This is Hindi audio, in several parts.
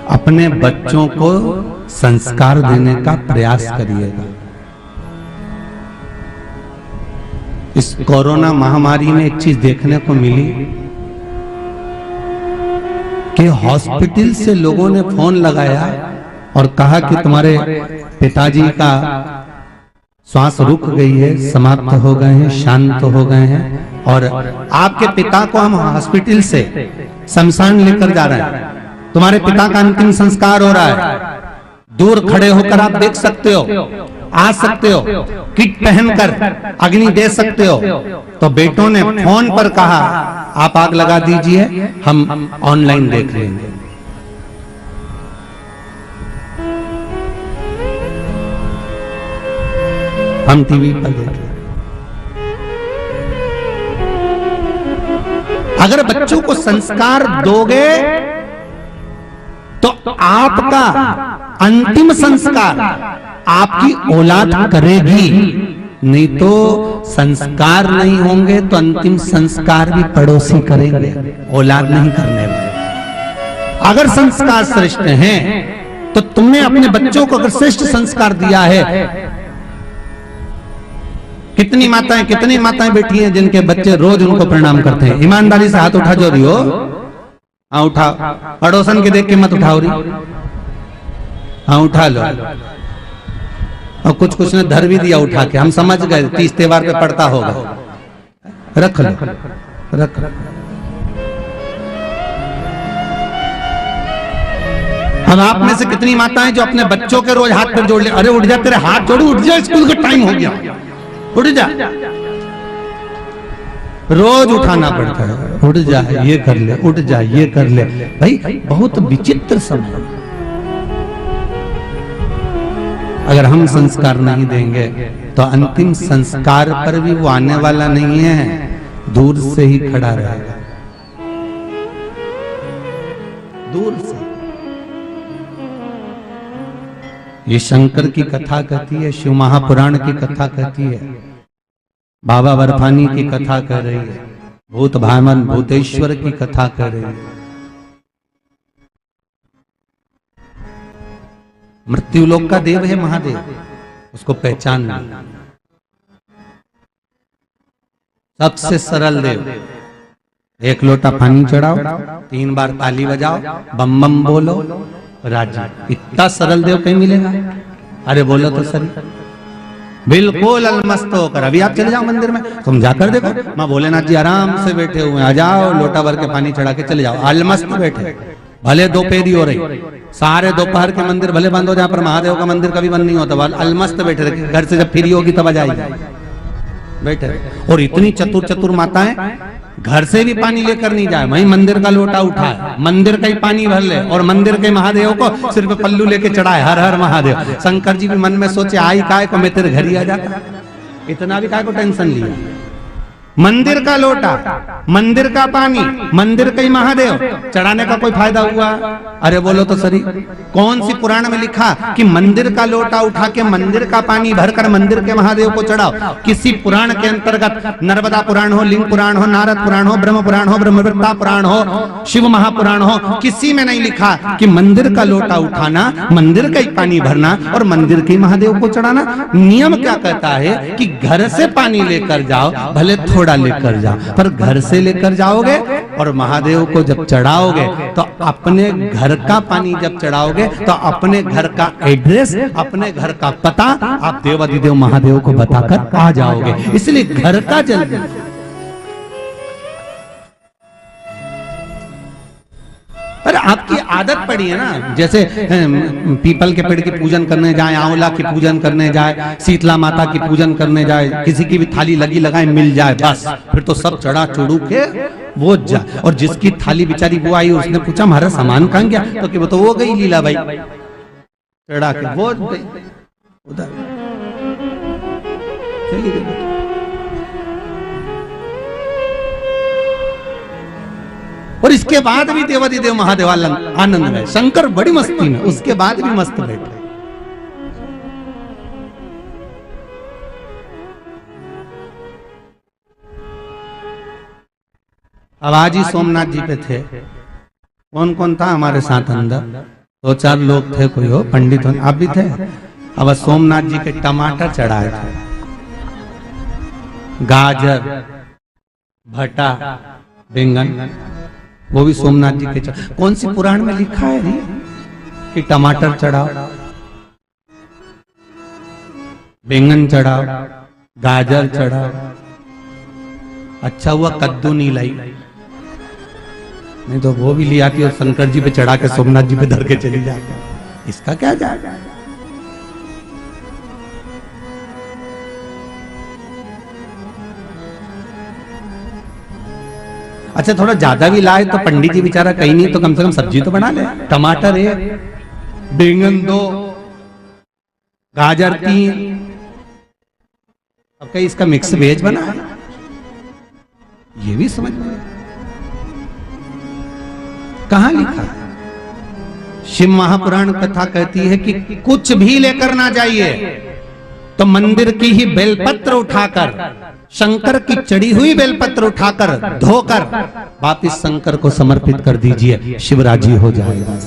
अपने बच्चों को संस्कार देने का प्रयास करिएगा। इस कोरोना महामारी में एक चीज देखने को मिली कि हॉस्पिटल से लोगों ने फोन लगाया और कहा कि तुम्हारे पिताजी का श्वास रुक गई है, समाप्त हो गए हैं, शांत हो गए हैं, और आपके पिता को हम हॉस्पिटल से शमशान लेकर जा रहे हैं। तुम्हारे पिता का अंतिम संस्कार हो रहा है। दूर खड़े होकर आप देख सकते हो, आ सकते हो, किट पहनकर अग्नि दे सकते हो। तो बेटों ने फोन पर कहा आप आग लगा दीजिए, हम ऑनलाइन देख लेंगे। हम टीवी पर देख लेंगे। अगर बच्चों को संस्कार दोगे तो आपका अंतिम संस्कार आपकी औलाद करेगी, नहीं तो संस्कार नहीं होंगे तो अंतिम संस्कार भी पड़ोसी करेंगे, औलाद नहीं करने वाले। अगर संस्कार श्रेष्ठ हैं तो तुमने अपने बच्चों को अगर श्रेष्ठ संस्कार दिया है। कितनी माताएं बैठी हैं जिनके बच्चे रोज उनको प्रणाम करते हैं। ईमानदारी से हाथ उठा जो रही हो, हाँ उठा, पड़ोसन के देख के मत उठाओ रही, हाँ उठा लो। और कुछ ने धर भी दिया उठा के, हम समझ गए 30 त्योहार पे पड़ता होगा। रख लो, रख। अब आप में से कितनी माताएं जो अपने बच्चों के रोज हाथ पर जोड़ ले, अरे उठ जा, तेरे हाथ जोड़ो, उठ जा, स्कूल का टाइम हो गया, उठ जा। रोज उठाना पड़ता है, उठ जा ये कर ले, उठ जा ये कर ले। भाई बहुत विचित्र समय। अगर हम संस्कार नहीं देंगे तो अंतिम संस्कार पर भी वो आने वाला नहीं है, दूर से ही खड़ा रहेगा, दूर से। ये शंकर की कथा कहती है, शिव महापुराण की कथा कहती है, बाबा बर्फानी की कथा कह रही है, भूत भामन भूतेश्वर की कथा कह रही है। मृत्यु लोक का देव है महादेव, उसको पहचान नहीं। सबसे सरल देव, एक लोटा पानी चढ़ाओ, 3 बार ताली बजाओ, बम बम बोलो, राजी। इतना सरल देव कहीं मिलेगा? अरे बोलो तो सही, बिल्कुल अलमस्त होकर। अभी आप चले जाओ मंदिर में, तुम जाकर देखो, माँ भोलेनाथ जी आराम से बैठे हुए हैं, आ जाओ लोटा भर के पानी चढ़ा के चले जाओ, अलमस्त बैठे। भले दोपहरी हो रही, सारे दोपहर के मंदिर भले बंद हो, जहां पर महादेव का मंदिर कभी बंद नहीं होता, अलमस्त बैठे रहे। घर से जब फ्री होगी तब आ जाएगी, बैठे। और इतनी चतुर माताएं घर से भी पानी लेकर नहीं जाए, वहीं मंदिर का लोटा उठाए, मंदिर का ही पानी भर ले, और मंदिर के महादेव को सिर्फ पल्लू लेके चढ़ाए, हर हर महादेव। शंकर जी भी मन में सोचे, आई काय को मैं तेरे घर ही आ जाता, इतना भी काय को टेंशन लिया। मंदिर का लोटा, मंदिर का पानी, मंदिर का ही महादेव, चढ़ाने का कोई फायदा हुआ? अरे बोलो तो सही, कौन सी पुराण में लिखा कि मंदिर का लोटा उठा के मंदिर का पानी भरकर मंदिर के महादेव को चढ़ाओ? किसी पुराण के अंतर्गत, नर्मदा पुराण हो, लिंग पुराण हो, नारद पुराण हो, ब्रह्म पुराण हो, ब्रह्मवृत्ता पुराण हो, शिव महापुराण हो, किसी में नहीं लिखा कि मंदिर का लोटा उठाना, मंदिर का ही पानी भरना और मंदिर के महादेव को चढ़ाना। नियम क्या कहता है कि घर से पानी लेकर जाओ, भले थोड़ा लेकर जाओ, पर घर से लेकर जाओगे और महादेव को जब चढ़ाओगे तो अपने घर का पानी जब चढ़ाओगे तो अपने घर का एड्रेस, अपने घर का पता आप देवाधिदेव महादेव को बताकर आ जाओगे। इसलिए घर का जल, अरे आपकी आदत पड़ी है ना, जैसे पीपल के पेड़ की पूजन करने जाए, आंवला की पूजन करने जाए, शीतला माता की पूजन करने जाए, किसी की भी थाली लगी लगाए मिल जाए, बस फिर तो सब चढ़ा चढ़ू के वो जा। और जिसकी थाली बेचारी वो आई, उसने पूछा हमारा सामान कहाँ गया, तो कि वो तो वो गई लीला भाई, चढ़ा के वो गई उधर चली गई। और इसके बाद भी देवाधिदेव महादेव आनंद में, शंकर बड़ी मस्ती में, उसके बाद भी मस्त बैठे। अब आज ही सोमनाथ जी पे थे, कौन कौन था हमारे साथ अंदर? दो चार लोग थे, कोई हो पंडित हो, आप भी थे। अब सोमनाथ जी के टमाटर चढ़ाए थे, गाजर, भटा, बैंगन, वो भी सोमनाथ जी के कौन सी पुराण में लिखा है कि टमाटर चढ़ाओ, बैंगन चढ़ाओ, गाजर चढ़ाओ? अच्छा हुआ कद्दू नहीं लाई, नहीं तो वो भी ले आती और शंकर जी पे चढ़ा के सोमनाथ जी पे धर के चली जाती। इसका क्या जाएगा? अच्छा थोड़ा ज्यादा भी लाए तो पंडित जी बेचारा कहीं नहीं तो कम से कम सब्जी तो बना ले। टमाटर 1, बैंगन 2, गाजर 3, अब कहीं इसका मिक्स वेज बना है, ये भी समझ में कहां लिखा है? शिव महापुराण कथा कहती है कि कुछ भी लेकर ना जाइए तो मंदिर की ही बेलपत्र उठाकर, शंकर की चढ़ी हुई बेलपत्र उठाकर धोकर वापिस शंकर को समर्पित कर दीजिए, शिव राजी हो जाएगा।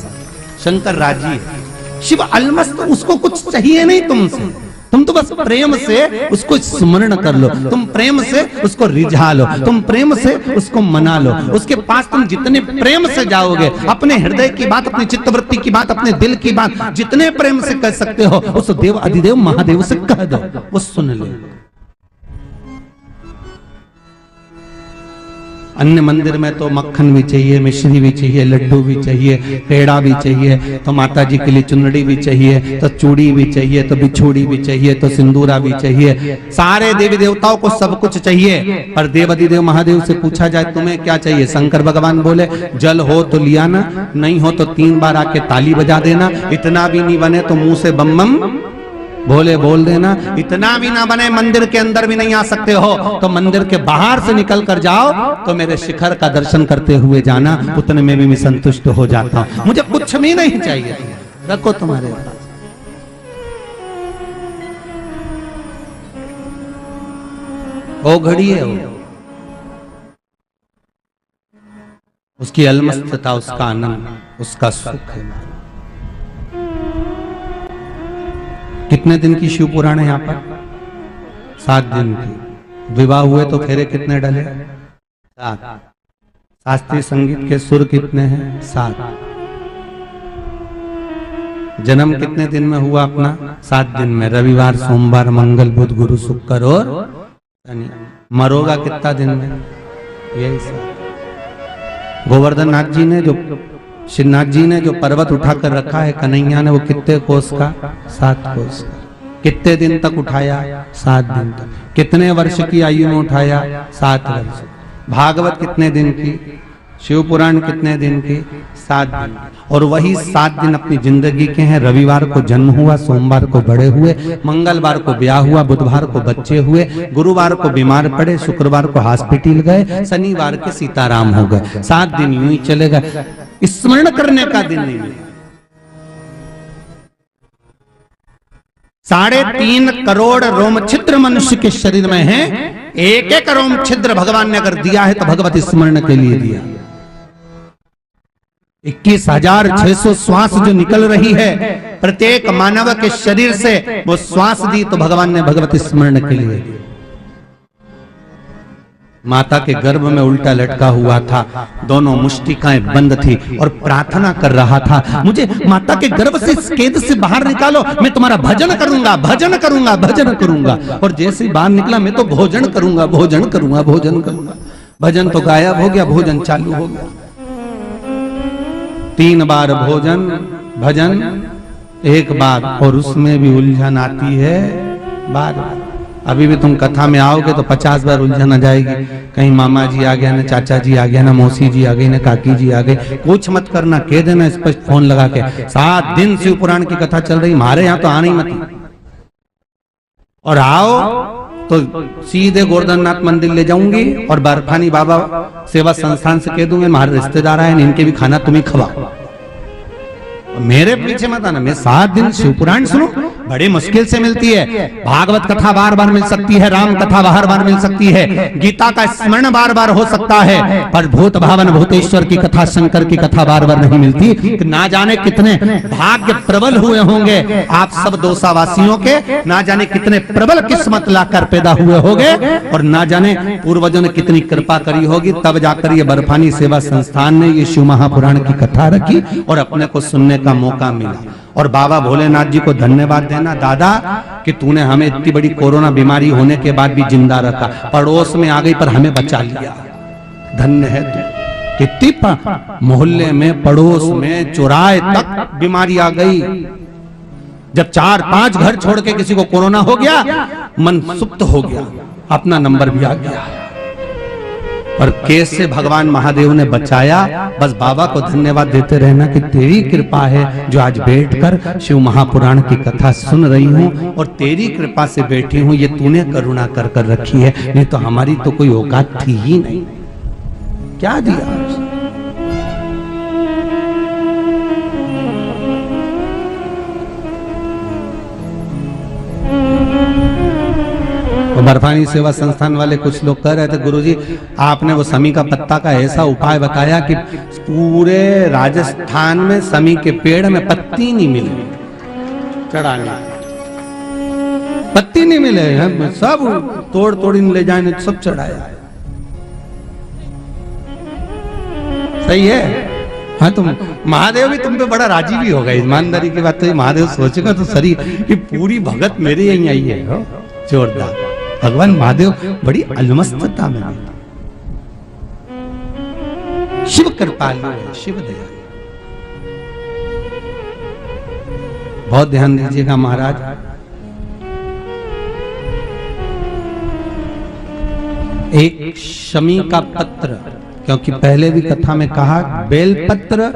शंकर राजी है, शिव अलमस्त, उसको कुछ चाहिए नहीं तुमसे, तुम तो बस प्रेम से उसको स्मरण कर लो, तुम प्रेम से उसको रिझा लो, तुम प्रेम से उसको मना लो। उसके पास तुम जितने प्रेम से जाओगे, अपने हृदय की बात, अपनी चित्तवृत्ति की बात, अपने दिल की बात जितने प्रेम से कह सकते हो, उस देव अधिदेव महादेव से कह दो, वो सुन ले। अन्य मंदिर में तो मक्खन भी चाहिए, मिश्री भी चाहिए, लड्डू भी चाहिए, पेड़ा भी चाहिए, तो माता जी के लिए चुनरी भी चाहिए, तो चूड़ी भी चाहिए, तो बिछोड़ी भी चाहिए, तो सिंदूरा भी चाहिए, सारे देवी देवताओं को सब कुछ चाहिए। पर देवाधिदेव महादेव से पूछा जाए तुम्हें क्या चाहिए? शंकर भगवान बोले जल हो तो लिया ना, नहीं हो तो 3 बार आके ताली बजा देना, इतना भी नहीं बने तो मुंह से बम बम भोले बोल देना, इतना भी ना बने मंदिर के अंदर भी नहीं आ सकते हो तो मंदिर के बाहर से निकल कर जाओ तो मेरे शिखर का दर्शन करते हुए जाना, उतने में भी मैं संतुष्ट हो जाता हूं, मुझे कुछ भी नहीं चाहिए, रखो तुम्हारे पास। वो घड़ी है, वो उसकी अलमस्तता, उसका आनंद, उसका सुख है। कितने दिन की शिव पुराण है यहाँ पर? 7 दिन की। विवाह हुए तो फेरे कितने डले? 7। शास्त्रीय संगीत के सुर कितने हैं? 7। जन्म कितने दिन में हुआ अपना? 7 दिन में, रविवार, सोमवार, मंगल, बुध, गुरु, शुक्र और शनि। मरोगा कितना दिन में? यही सब। गोवर्धन नाथ जी ने जो, श्रीनाथ जी ने जो पर्वत उठाकर रखा है कन्हैया ने, वो कितने कोस का? 7 कोस का। कितने दिन तक उठाया? 7 दिन तक। कितने वर्ष की आयु में उठाया? 7 वर्ष। भागवत कितने दिन की? शिव पुराण कितने दिन की? 7 दिन। और वही 7 दिन अपनी जिंदगी के हैं। रविवार को जन्म हुआ, सोमवार को बड़े हुए, मंगलवार को ब्याह हुआ, बुधवार को बच्चे हुए, गुरुवार को बीमार पड़े, शुक्रवार को हॉस्पिटल गए, शनिवार के सीताराम हो गए। 7 दिन यूं ही चले गए, स्मरण करने का दिन नहीं मिला। 3.5 करोड़ रोम छिद्र मनुष्य के शरीर में है, एक एक रोम छिद्र भगवान ने अगर दिया है तो भगवत स्मरण के लिए दिया। 21,600 श्वास जो निकल रही है प्रत्येक मानव के शरीर से, वो श्वास दी तो भगवान ने भगवत स्मरण के लिए दी। माता के गर्भ में उल्टा लटका हुआ था, दोनों मुष्टिकाएं बंद थी और प्रार्थना कर रहा था, मुझे माता के गर्भ से इस कैद से बाहर निकालो, मैं तुम्हारा भजन करूंगा, भजन करूंगा, भजन करूंगा। और जैसे ही बाहर निकला, मैं तो भोजन करूंगा, भोजन करूंगा, भोजन करूंगा। भजन तो गायब हो गया, भोजन चालू हो गया। 3 बार भोजन, भजन 1 बार, और उसमें भी उलझन आती है बार बार। अभी भी तुम कथा में आओगे तो 50 बार उलझन आ जाएगी। कहीं मामा जी आ गया ना, चाचा जी आ गया ना, मौसी जी आ गई ना, काकी जी आ गई। कुछ मत करना, कह देना स्पष्ट फोन लगा के 7 दिन शिव पुराण की कथा चल रही, हमारे यहाँ तो आना ही मत। और आओ तो सीधे गोवर्धननाथ मंदिर ले जाऊंगी और बर्फानी बाबा सेवा संस्थान से कह दूंगे हमारे रिश्तेदार आए, इनके भी खाना तुम्हें खवाओ। मेरे पीछे मत आना, मैं 7 दिन शिव पुराण सुनूं, बड़ी मुश्किल से मिलती है। भागवत कथा बार बार मिल सकती है, राम कथा बार बार मिल सकती है, गीता का स्मरण बार बार हो सकता है, पर भूत भावन भूतेश्वर की कथा, शंकर की कथा बार बार नहीं मिलती। कि ना जाने कितने भाग्य प्रबल हुए होंगे आप सब दोसावासियों के, ना जाने कितने प्रबल किस्मत लाकर पैदा हुए होंगे, और ना जाने पूर्वजों ने कितनी कृपा करी होगी, तब जाकर ये बर्फानी सेवा संस्थान ने ये शिव महापुराण की कथा रखी और अपने को सुनने का मौका मिला। और बाबा भोलेनाथ जी को धन्यवाद देना दादा कि तूने हमें इतनी बड़ी कोरोना बीमारी होने के बाद भी जिंदा रखा, पड़ोस में आ गई पर हमें बचा लिया, धन्य है तू। कितनी मोहल्ले में, पड़ोस में, चौराहे तक बीमारी आ गई। जब 4-5 घर छोड़ के किसी को कोरोना हो गया, मन सुप्त हो गया, अपना नंबर भी आ गया, और कैसे भगवान महादेव ने बचाया। बस बाबा को धन्यवाद देते रहना कि तेरी कृपा है जो आज बैठकर शिव महापुराण की कथा सुन रही हूँ, और तेरी कृपा से बैठी हूँ, ये तूने करुणा कर कर रखी है, नहीं तो हमारी तो कोई औकात थी ही नहीं। क्या दिया तो बर्फानी सेवा संस्थान वाले कुछ लोग कह रहे थे, गुरुजी आपने वो समी का पत्ता का ऐसा उपाय बताया कि पूरे राजस्थान में समी के पेड़ में पत्ती नहीं मिले चढ़ाने, पत्ती नहीं मिले, हम सब तोड़ तोड़ ले जाए, सब चढ़ाया। सही है, हाँ तुम महादेव भी तुम पे बड़ा राजी भी होगा, ईमानदारी की बात तो महादेव सोचेगा तो सही कि पूरी भगत मेरे यहीं आई है। जोरदार, भगवान महादेव बड़ी अलमस्तता में है, शिव कृपालु है, शिव दयालु। बहुत ध्यान दीजिएगा महाराज, एक शमी का पत्र, क्योंकि पहले भी कथा में कहा बेलपत्र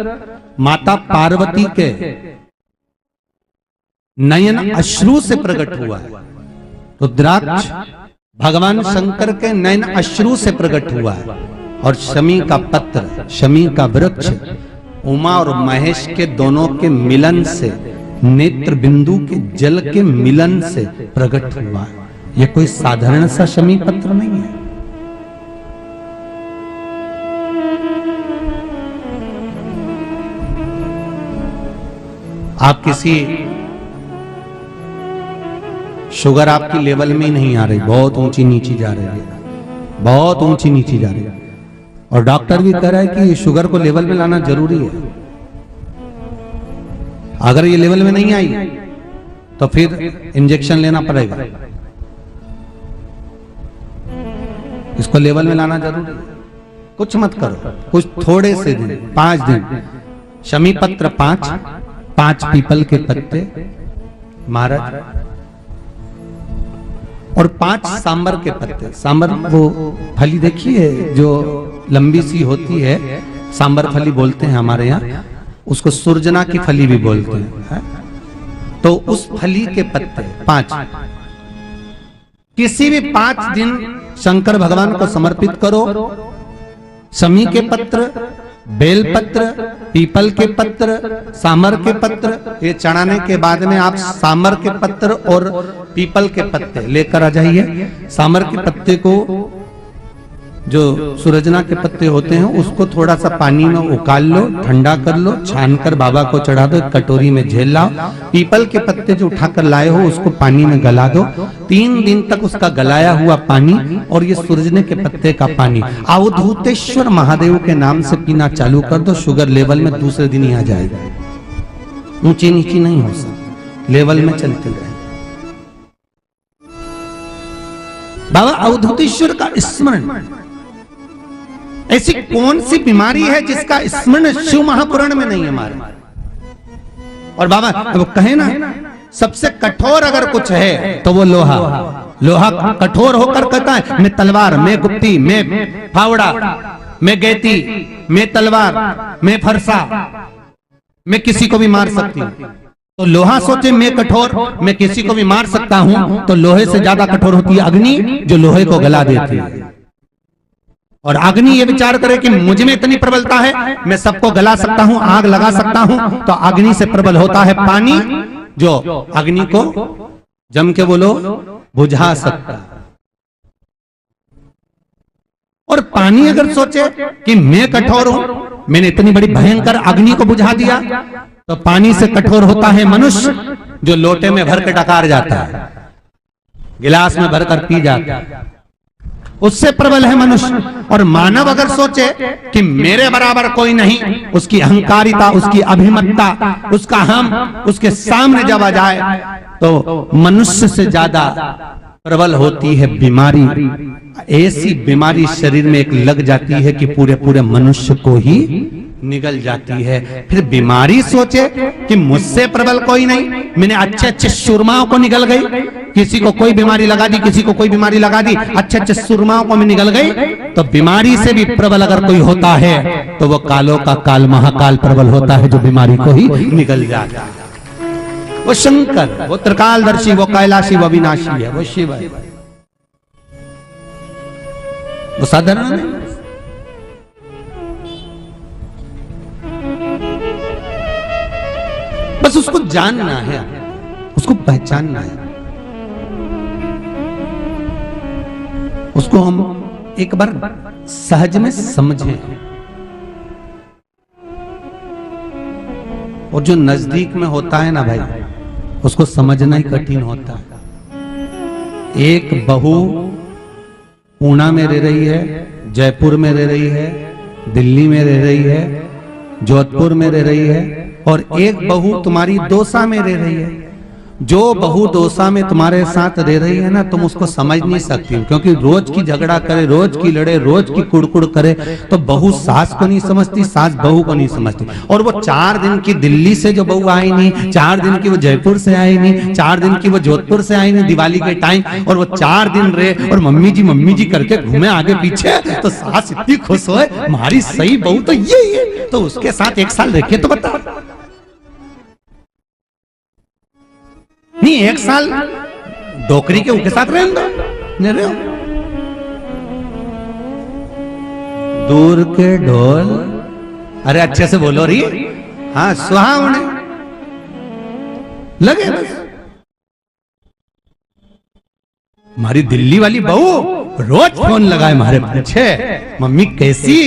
माता पार्वती के नयन अश्रु से प्रकट हुआ है, रुद्राक्ष भगवान शंकर के नयन अश्रु से प्रकट हुआ है, और शमी का पत्र, शमी का वृक्ष उमा और महेश के दोनों के मिलन से, नेत्र बिंदु के जल के मिलन से प्रकट हुआ है। यह कोई साधारण सा शमी पत्र नहीं है। आप किसी शुगर आपकी लेवल में ही नहीं आ रही, बहुत ऊंची नीची जा रही है, बहुत ऊंची नीची जा रही है, और डॉक्टर भी कह रहा है कि शुगर को लेवल में लाना जरूरी है। अगर ये लेवल में नहीं आई तो फिर इंजेक्शन लेना पड़ेगा, इसको लेवल में लाना जरूरी है। कुछ मत करो, कुछ थोड़े से दिन, 5 दिन शमी पत्र, 5 पीपल के पत्ते महाराज, और 5 सांबर के पत्ते। सांबर वो फली देखी है जो लंबी सी होती है, सांबर फली बोलते हैं हमारे यहाँ, उसको सुरजना की फली भी बोलते हैं। तो उस फली के पत्ते 5, किसी भी 5 दिन शंकर भगवान को समर्पित करो। शमी के पत्र, बेलपत्र, पीपल के पत्र, सांबर के पत्र, ये चढ़ाने के बाद में आप सांबर के पत्र और पीपल के पत्ते लेकर आ जाइए। सांबर के पत्ते को, जो सुरजना के पत्ते होते हैं, उसको थोड़ा सा पानी में उकाल लो, ठंडा कर लो, छानकर बाबा को चढ़ा दो, एक कटोरी में झेल लाओ। पीपल के पत्ते जो उठाकर लाए हो उसको पानी में गला दो, 3 दिन तक उसका गलाया हुआ पानी और ये सुरजने के पत्ते का पानी अवधूतेश्वर महादेव के नाम से पीना चालू कर दो। शुगर लेवल में दूसरे दिन ही आ जाएगा, ऊंची नीची नहीं हो सकती, लेवल में चलते रहे। बाबा अवधूतेश्वर का स्मरण, ऐसी कौन सी बीमारी है जिसका स्मरण शिव महापुराण में नहीं है हमारे। और बाबा वो कहे ना, सबसे कठोर अगर कुछ है तो वो लोहा। लोहा कठोर होकर कहता है मैं तलवार, मैं गुप्ती, मैं फावड़ा, मैं गैती, मैं तलवार, मैं फरसा, मैं किसी को भी मार सकती हूं। तो लोहा सोचे मैं कठोर, मैं किसी को भी मार सकता हूं, तो लोहे से ज्यादा कठोर होती है अग्नि, जो लोहे को गला देती है। और अग्नि ये विचार करे कि मुझ में इतनी प्रबलता है, मैं सबको गला सकता हूं, आग लगा सकता हूं, तो अग्नि से प्रबल होता है पानी, जो अग्नि को जम के बोलो बुझा सकता है। और पानी अगर सोचे कि मैं कठोर हूं, मैंने इतनी बड़ी भयंकर अग्नि को बुझा दिया, तो पानी से कठोर होता है मनुष्य, जो लोटे में भर के डकार जाता है, गिलास में भरकर पी जाता है, उससे प्रबल है मनुष्य। और मानव अगर सोचे कि मेरे बराबर कोई नहीं, उसकी अहंकारिता, उसकी अभिमतता, उसका हम उसके सामने जब आ जाए, तो मनुष्य से ज्यादा प्रबल होती है बीमारी। ऐसी बीमारी शरीर में एक लग जाती है कि पूरे पूरे मनुष्य को ही निगल जाती है। फिर बीमारी सोचे कि मुझसे प्रबल कोई नहीं, मैंने अच्छे अच्छे सुरमाओं को निगल गई, किसी को कोई बीमारी लगा दी, किसी को कोई बीमारी लगा दी, अच्छे अच्छे सुरमाओं को मैं निगल गई, तो बीमारी से भी प्रबल अगर कोई होता है तो वो कालों का काल महाकाल प्रबल होता है, जो बीमारी को ही निगल जाता है। वो शंकर, वो त्रिकालदर्शी, वो कैलाशी, वो अविनाशी है, वो शिव है, वो साधारण नहीं। बस उसको जानना है, उसको पहचानना है, उसको हम एक बार सहज में समझें। और जो नजदीक में होता है ना भाई, उसको समझना ही कठिन होता है। एक बहू पूना में रह रही है, जयपुर में रह रही है, दिल्ली में रह रही है, जोधपुर में रह रही है, और एक बहू तुम्हारी दौसा में रह रही है। जो बहू दौसा में तुम्हारे साथ रह रही है ना, तुम उसको समझ नहीं सकती, क्योंकि रोज की झगड़ा करे, रोज की लड़े, रोज की कुड़कुड़ करे, तो बहू सास को नहीं समझती, सास बहू को नहीं समझती। और वो 4 दिन की दिल्ली से जो बहू आई नहीं, 4 दिन की वो जयपुर से आई नहीं, 4 दिन की वो जोधपुर से आई नहीं दिवाली के टाइम, और वो 4 दिन रहे और मम्मी जी करके घूमे आगे पीछे, तो सास इतनी खुश हो, हमारी सही बहू तो यही है, तो उसके साथ 1 साल रखे तो बता नहीं, 1 साल डोकरी के उनके साथ रहने दो, रहे हो। दूर के ढोल, अरे अच्छे से बोलो री, हाँ सुहावने लगे बस। हमारी दिल्ली वाली बहू रोज फोन लगाए हमारे पीछे, मम्मी कैसी,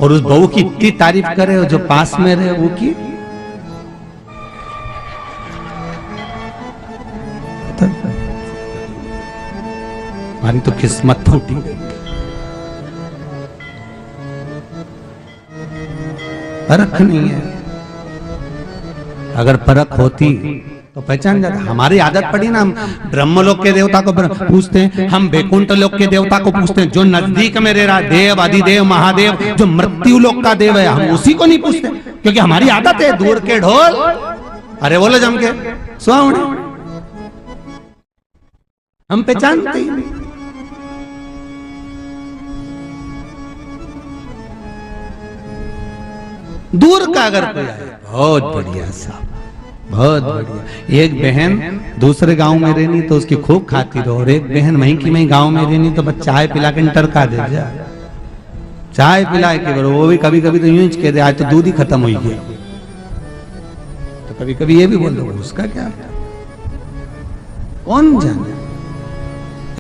और उस बहू की इतनी तारीफ करे, जो पास में रहे वो की। हमारी तो किस्मत फूटी। परख नहीं है, अगर परख होती तो पहचान जाता। हमारी आदत पड़ी ना, हम ब्रह्मलोक के देवता को पूछते हैं, हम वैकुंठ लोक के देवता को पूछते हैं, जो नजदीक में रह रहा देव, अधिदेव, महादेव, जो मृत्यु लोक का देव है, हम उसी को नहीं पूछते, क्योंकि हमारी आदत है दूर के ढोल, अरे बोलो जम के सुहावने, हम पहचानते ही नहीं। दूर का अगर कोई आए, बहुत बढ़िया साहब, बहुत बढ़िया। एक बहन दूसरे गांव में रहनी तो उसकी खूब खाती रहो, और एक बहन वहीं की वहीं गांव में रहनी तो बस चाय पिला के टरका दे जा, चाय पिला के बरो, वो भी कभी कभी तो यूं ही कह दे आज तो दूध ही खत्म हुई गया, तो कभी कभी ये भी बोल दो उसका क्या, कौन जाने।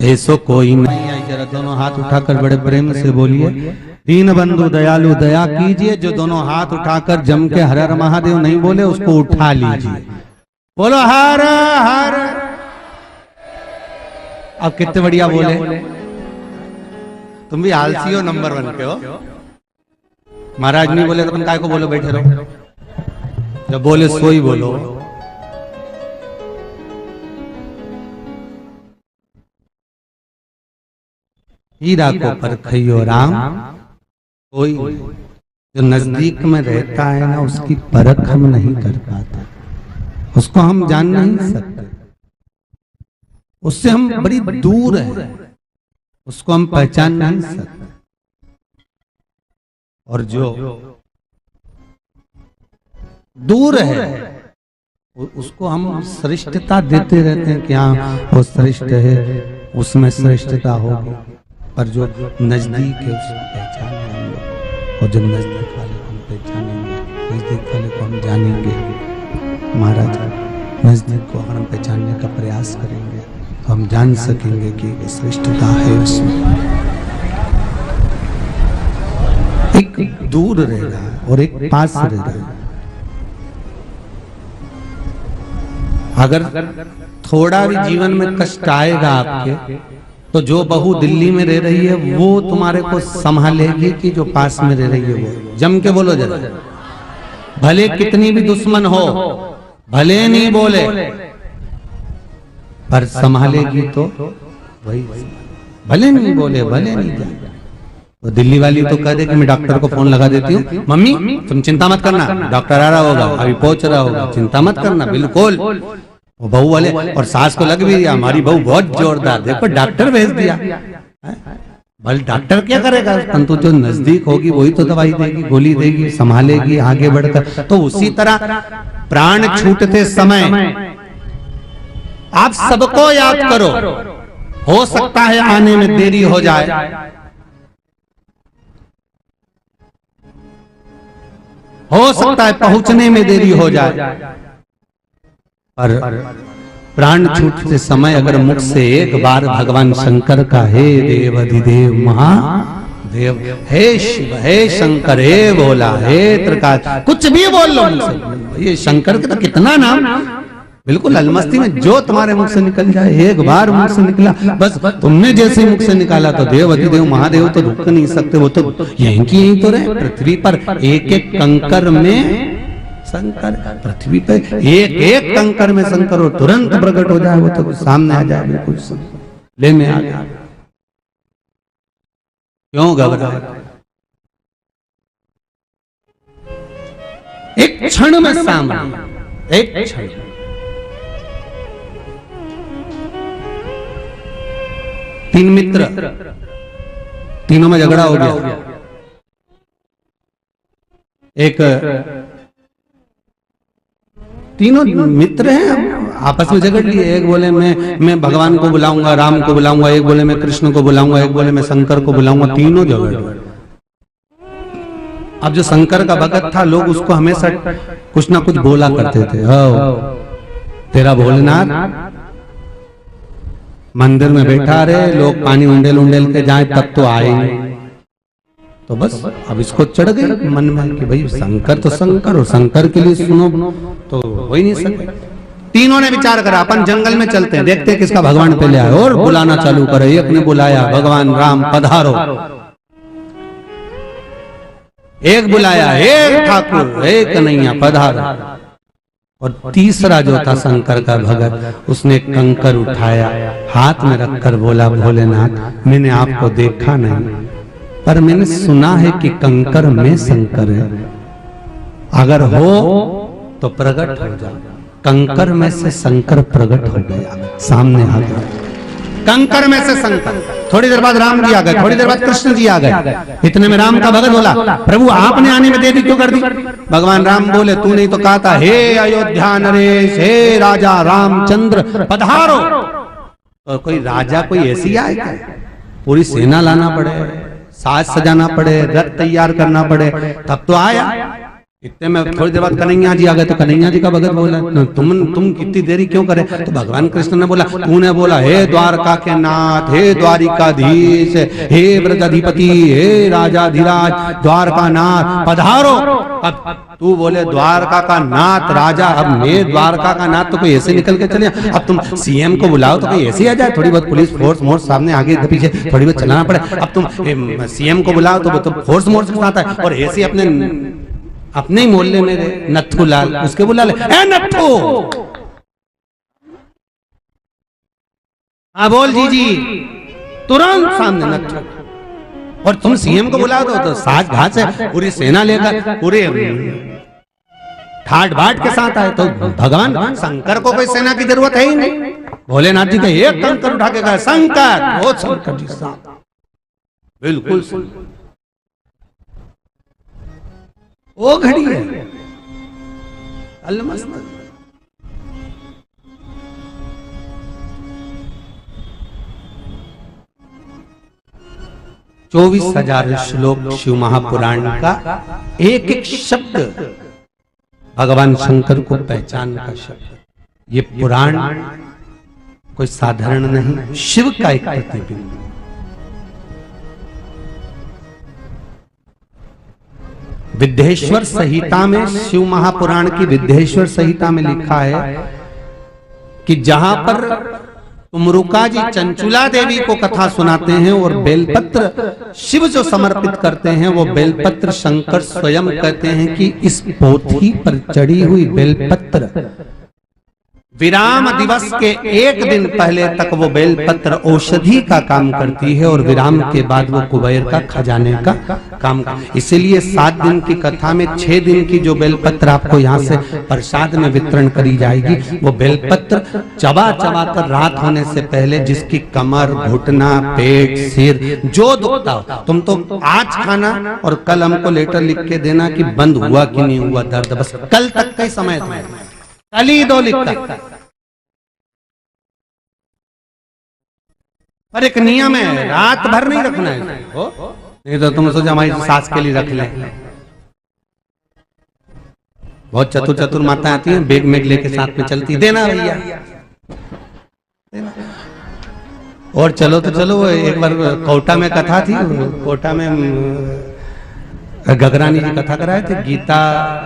ऐसो कोई नहीं आई, जरा दोनों हाथ उठाकर बड़े प्रेम से बोलिए, दीन बंधु दयालु दया कीजिए। जो दोनों हाथ उठाकर जम के हर हर महादेव नहीं बोले, उसको उठा लीजिए, बोलो हर हर। अब कितने बढ़िया बोले, तुम भी आलसी हो नंबर 1 के हो। महाराज नहीं बोले तो तुम काय को बोलो, बैठे रहो, जब बोले सोई बोलो। हीरा को परखइयो राम, कोई जो नजदीक में रहता है ना, उसकी परख हम नहीं कर पाते, उसको हम जान नहीं सकते, उससे हम बड़ी दूर है, उसको हम पहचान नहीं सकते। और जो दूर है उसको हम श्रेष्ठता देते रहते हैं कि हाँ वो श्रेष्ठ है, उसमें श्रेष्ठता होगी। पर जो नजदीक है उसको पहचाने हम लोग, और जो नजदीक वाले को हम पहचानेंगे, नजदीक वाले को हम जानेंगे। महाराज, नजदीक को अगर हम पहचानने का प्रयास करेंगे तो हम जान सकेंगे कि श्रेष्ठता है उसमें। एक दूर रह रहा है और एक पास रह रहा है। अगर थोड़ा भी जीवन में कष्ट आएगा आपके, तो जो बहू दिल्ली में रह रही है वो तुम्हारे को संभालेगी कि जो पास में रह रही है वो? जम के बोलो जरा। भले कितनी भी दुश्मन हो, भले नहीं बोले, पर संभालेगी तो वही। भले नहीं बोले, भले नहीं जाए। तो दिल्ली वाली तो कह दे कि मैं डॉक्टर को फोन लगा देती हूँ, मम्मी तुम चिंता मत करना, डॉक्टर आ रहा होगा, अभी पहुंच रहा होगा, चिंता मत करना, बिल्कुल। वो बहू वाले और सास को लग भी दिया, हमारी बहू बहुत जोरदार, देखो डॉक्टर भेज दिया। भले डॉक्टर क्या करेगा, परंतु जो नजदीक होगी वही तो दवाई देगी, गोली देगी, संभालेगी आगे बढ़कर। तो उसी तरह प्राण छूटते समय आप सबको याद करो। हो सकता है आने में देरी हो जाए, हो सकता है पहुंचने में देरी हो जाए, पर प्राण छूटते समय अगर मुख से एक बार भगवान शंकर का हे देव अधिदेव महादेव, हे शिव, हे शंकर, हे भोला, हे त्रिकाल, कुछ भी बोल लो मुझसे। ये शंकर का तो कितना नाम, बिल्कुल अलमस्ती में जो तुम्हारे मुख से निकल जाए, एक बार मुख से निकला, बस तुमने जैसे मुख से निकाला तो देव अधिदेव महादेव तो रुक नहीं सकते, वो तो यहीं की यहीं तो रहे। पृथ्वी पर एक एक कंकर में शंकर, पृथ्वी पे एक एक कंकर में शंकर, और तुरंत प्रकट हो जाए, वो तो सामने आ जाए, बिल्कुल लेने आ जाए। क्यों घबरा? एक क्षण में सामने, एक क्षण। तीन मित्र, तीनों में झगड़ा हो गया। एक तीनों मित्र हैं, आपस में झगड़ लिए। एक बोले मैं भगवान को बुलाऊंगा, राम को बुलाऊंगा, एक बोले मैं कृष्ण को बुलाऊंगा, एक बोले मैं शंकर को बुलाऊंगा, तीनों झगड़। अब जो शंकर का भगत था, लोग उसको हमेशा कुछ ना कुछ बोला करते थे, तेरा भोलेनाथ मंदिर में बैठा रहे, लोग पानी उंडेल उंडेल के जाए तब तो आए नहीं। तो बस अब इसको चढ़ गई मन में कि भाई शंकर तो शंकर, और शंकर के लिए सुनो तो हो ही नहीं सकते। तीनों ने विचार करा, अपन जंगल में चलते हैं, देखते हैं किसका भगवान पहले आए, और बुलाना चालू करे। एक ने बुलाया, भगवान राम पधारो। एक बुलाया, हे ठाकुर, हे कन्हैया पधारो। और तीसरा जो था शंकर का भगत, उसने कंकर उठाया, हाथ में रखकर बोला, भोलेनाथ मैंने आपको देखा नहीं, पर मैंने सुना है कि कंकर में शंकर है, अगर हो तो प्रकट हो जा। कंकर में से शंकर प्रकट हो गया, सामने आ गया। कंकर में से शंकर। थोड़ी देर बाद राम जी आ गए, थोड़ी देर बाद कृष्ण जी आ गए। इतने में राम का भगत बोला, प्रभु आपने आने में देरी क्यों कर दी? भगवान राम बोले, तू नहीं तो कहा था, हे अयोध्या नरेश, हे राजा रामचंद्र पधारो। और कोई राजा कोई ऐसी आए क्या? पूरी सेना लाना पड़े, साज सजाना पड़े, रथ तैयार करना पड़े, तब तो आया। इतने में थोड़ी देर बाद कन्हैया जी आ गए, तो कन्हैया जी का भगत बोला, तुम कितनी देरी क्यों करे? तो भगवान कृष्ण ने बोला, तूने बोला हे द्वारका के नाथ, हे द्वारिकाधीश, हे ब्रजाधिपति, हे राजाधिराज, द्वारका नाथ पधारो। अब तू बोले द्वारका का नाथ राजा, अब मैं द्वारका का नाथ तो कोई ऐसे निकल के चले? अब तुम सीएम को बुलाओ तो कोई ऐसे आ जाए? थोड़ी बहुत पुलिस फोर्स मोर्स सामने आगे पीछे थोड़ी बहुत चलाना पड़े। अब तुम सीएम को बुलाओ तो वो तो फोर्स मोर्स के साथ है, और ऐसे अपने ही मोहल्ले में नत्थू लाल, उसके बुला ले, ए नत्थू, हाँ बोल जी, तुरंत सामने नत्थू। और तुम सीएम को बुला दो तो साज घास है, पूरी सेना लेकर पूरे ठाट बाट के साथ आए। तो भगवान शंकर को कोई सेना की जरूरत है ही नहीं। भोलेनाथ जी का एक कंकर उठा के कहा, शंकर, वो शंकर जी साथ बिल्कुल वो घड़ी है अलमस्त। 24,000 श्लोक शिव महापुराण का एक एक शब्द भगवान शंकर को पहचान का शब्द। ये पुराण कोई साधारण नहीं, शिव का एक प्रतिबिंब। विद्येश्वर संहिता में, शिव महापुराण की विद्येश्वर संहिता में लिखा है कि जहां पर तुमरुका जी चंचुला देवी को कथा सुनाते हैं और बेलपत्र शिव जो समर्पित करते हैं, वो बेलपत्र शंकर स्वयं कहते हैं कि इस पोथी पर चढ़ी हुई बेलपत्र विराम दिवस के एक दिन पहले तक वो बेलपत्र औषधि का काम करती है और विराम के बाद वो कुबेर का खजाने का काम। इसीलिए 7 दिन की कथा में 6 दिन की जो बेलपत्र आपको यहाँ से प्रसाद में वितरण करी जाएगी, वो बेलपत्र चबा चबा कर रात होने से पहले जिसकी कमर, घुटना, पेट, सिर जो दुखता हो, तुम तो आज खाना और कल हमको लेटर लिख के देना कि बंद हुआ कि नहीं हुआ दर्द, बस कल तक का समय था, कल ही 2 लिखता। पर एक नियम है, रात भर नहीं रखना है, नहीं तो तुम सोचो हमारी सास के लिए रख लें। बहुत चतुर चतुर माता आती हैं, बैग में लेके साथ में चलती, देना भैया। और चलो तो चलो, एक बार कोटा में कथा थी, कोटा में गगरानी जी कथा कराए थे, गीता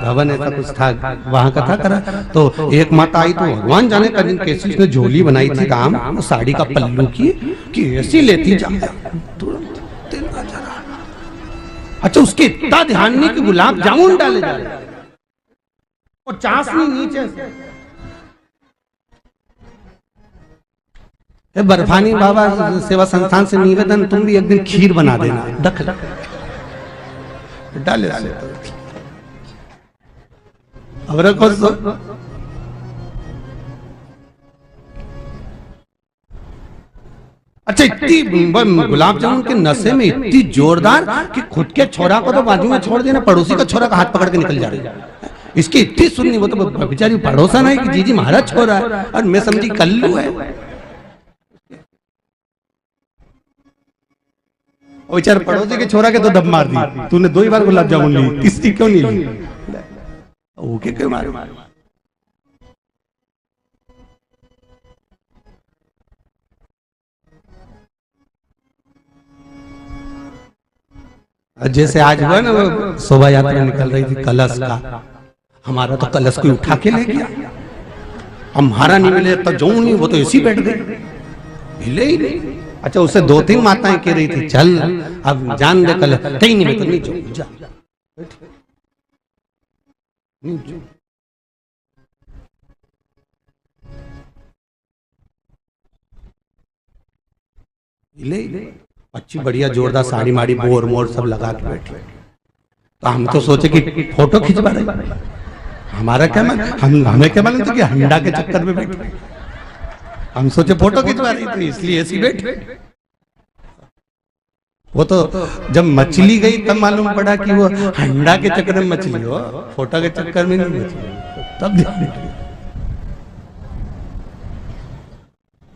भवन ऐसा कुछ था, वहां कथा करा तो एक माता आई तो भगवान जाने का दिन कैसी उसने झोली बनाई थी राम, साड़ी का पल्लू की ऐसी लेती जा, अच्छा उसके इतना ध्यान नहीं कि गुलाब जामुन डाले जा और चाशनी नीचे से। बर्फानी बाबा सेवा संस्थान से निवेदन, तुम भी एक दिन खीर बना देना, दख डाले अब रखो। अच्छा इतनी गुलाब जामुन के नशे में इतनी जोरदार कि खुद के छोरा को तो बाजू में छोड़ देना, पड़ोसी का छोरा का हाथ पकड़ के निकल जा रही है। इसकी इतनी सुननी, वो तो बेचारी पड़ोसा नहीं कि जीजी महाराज छोरा है और मैं समझी कल्लू है। बेचार पड़ोसी के छोरा के तो दब मार दी, तूने 2 ही बार गुलाब जामुन ली, तीसरी क्यों नहीं ली? ओके क्यों मार? जैसे आज हुआ ना, वो शोभा यात्रा निकल रही थी कलश का, हमारा तो कलश कोई उठा के ले गया, हमारा नहीं मिले तो जो नहीं, वो तो ऐसी बैठ गई, हिले ही नहीं। अच्छा उससे 2-3 माताएं कह रही थी चल अब जान दे, कल कहीं नहीं, तो नहीं जा, अच्छी बढ़िया जोरदार साड़ी माड़ी बोर मोर सब लगा के बैठे, तो हम तो सोचे कि फोटो खिंचवा रहे, हमारा क्या हमें क्या मालूम था कि हंडा के चक्कर में बैठे, हम सोचे फोटो खिंचवा रही थी इसलिए ऐसी बैठे। वो तो जब मछली गई तब मालूम पड़ा कि वो हंडा के चक्कर में मछली हो, फोटो के चक्कर में नहीं मछली, तब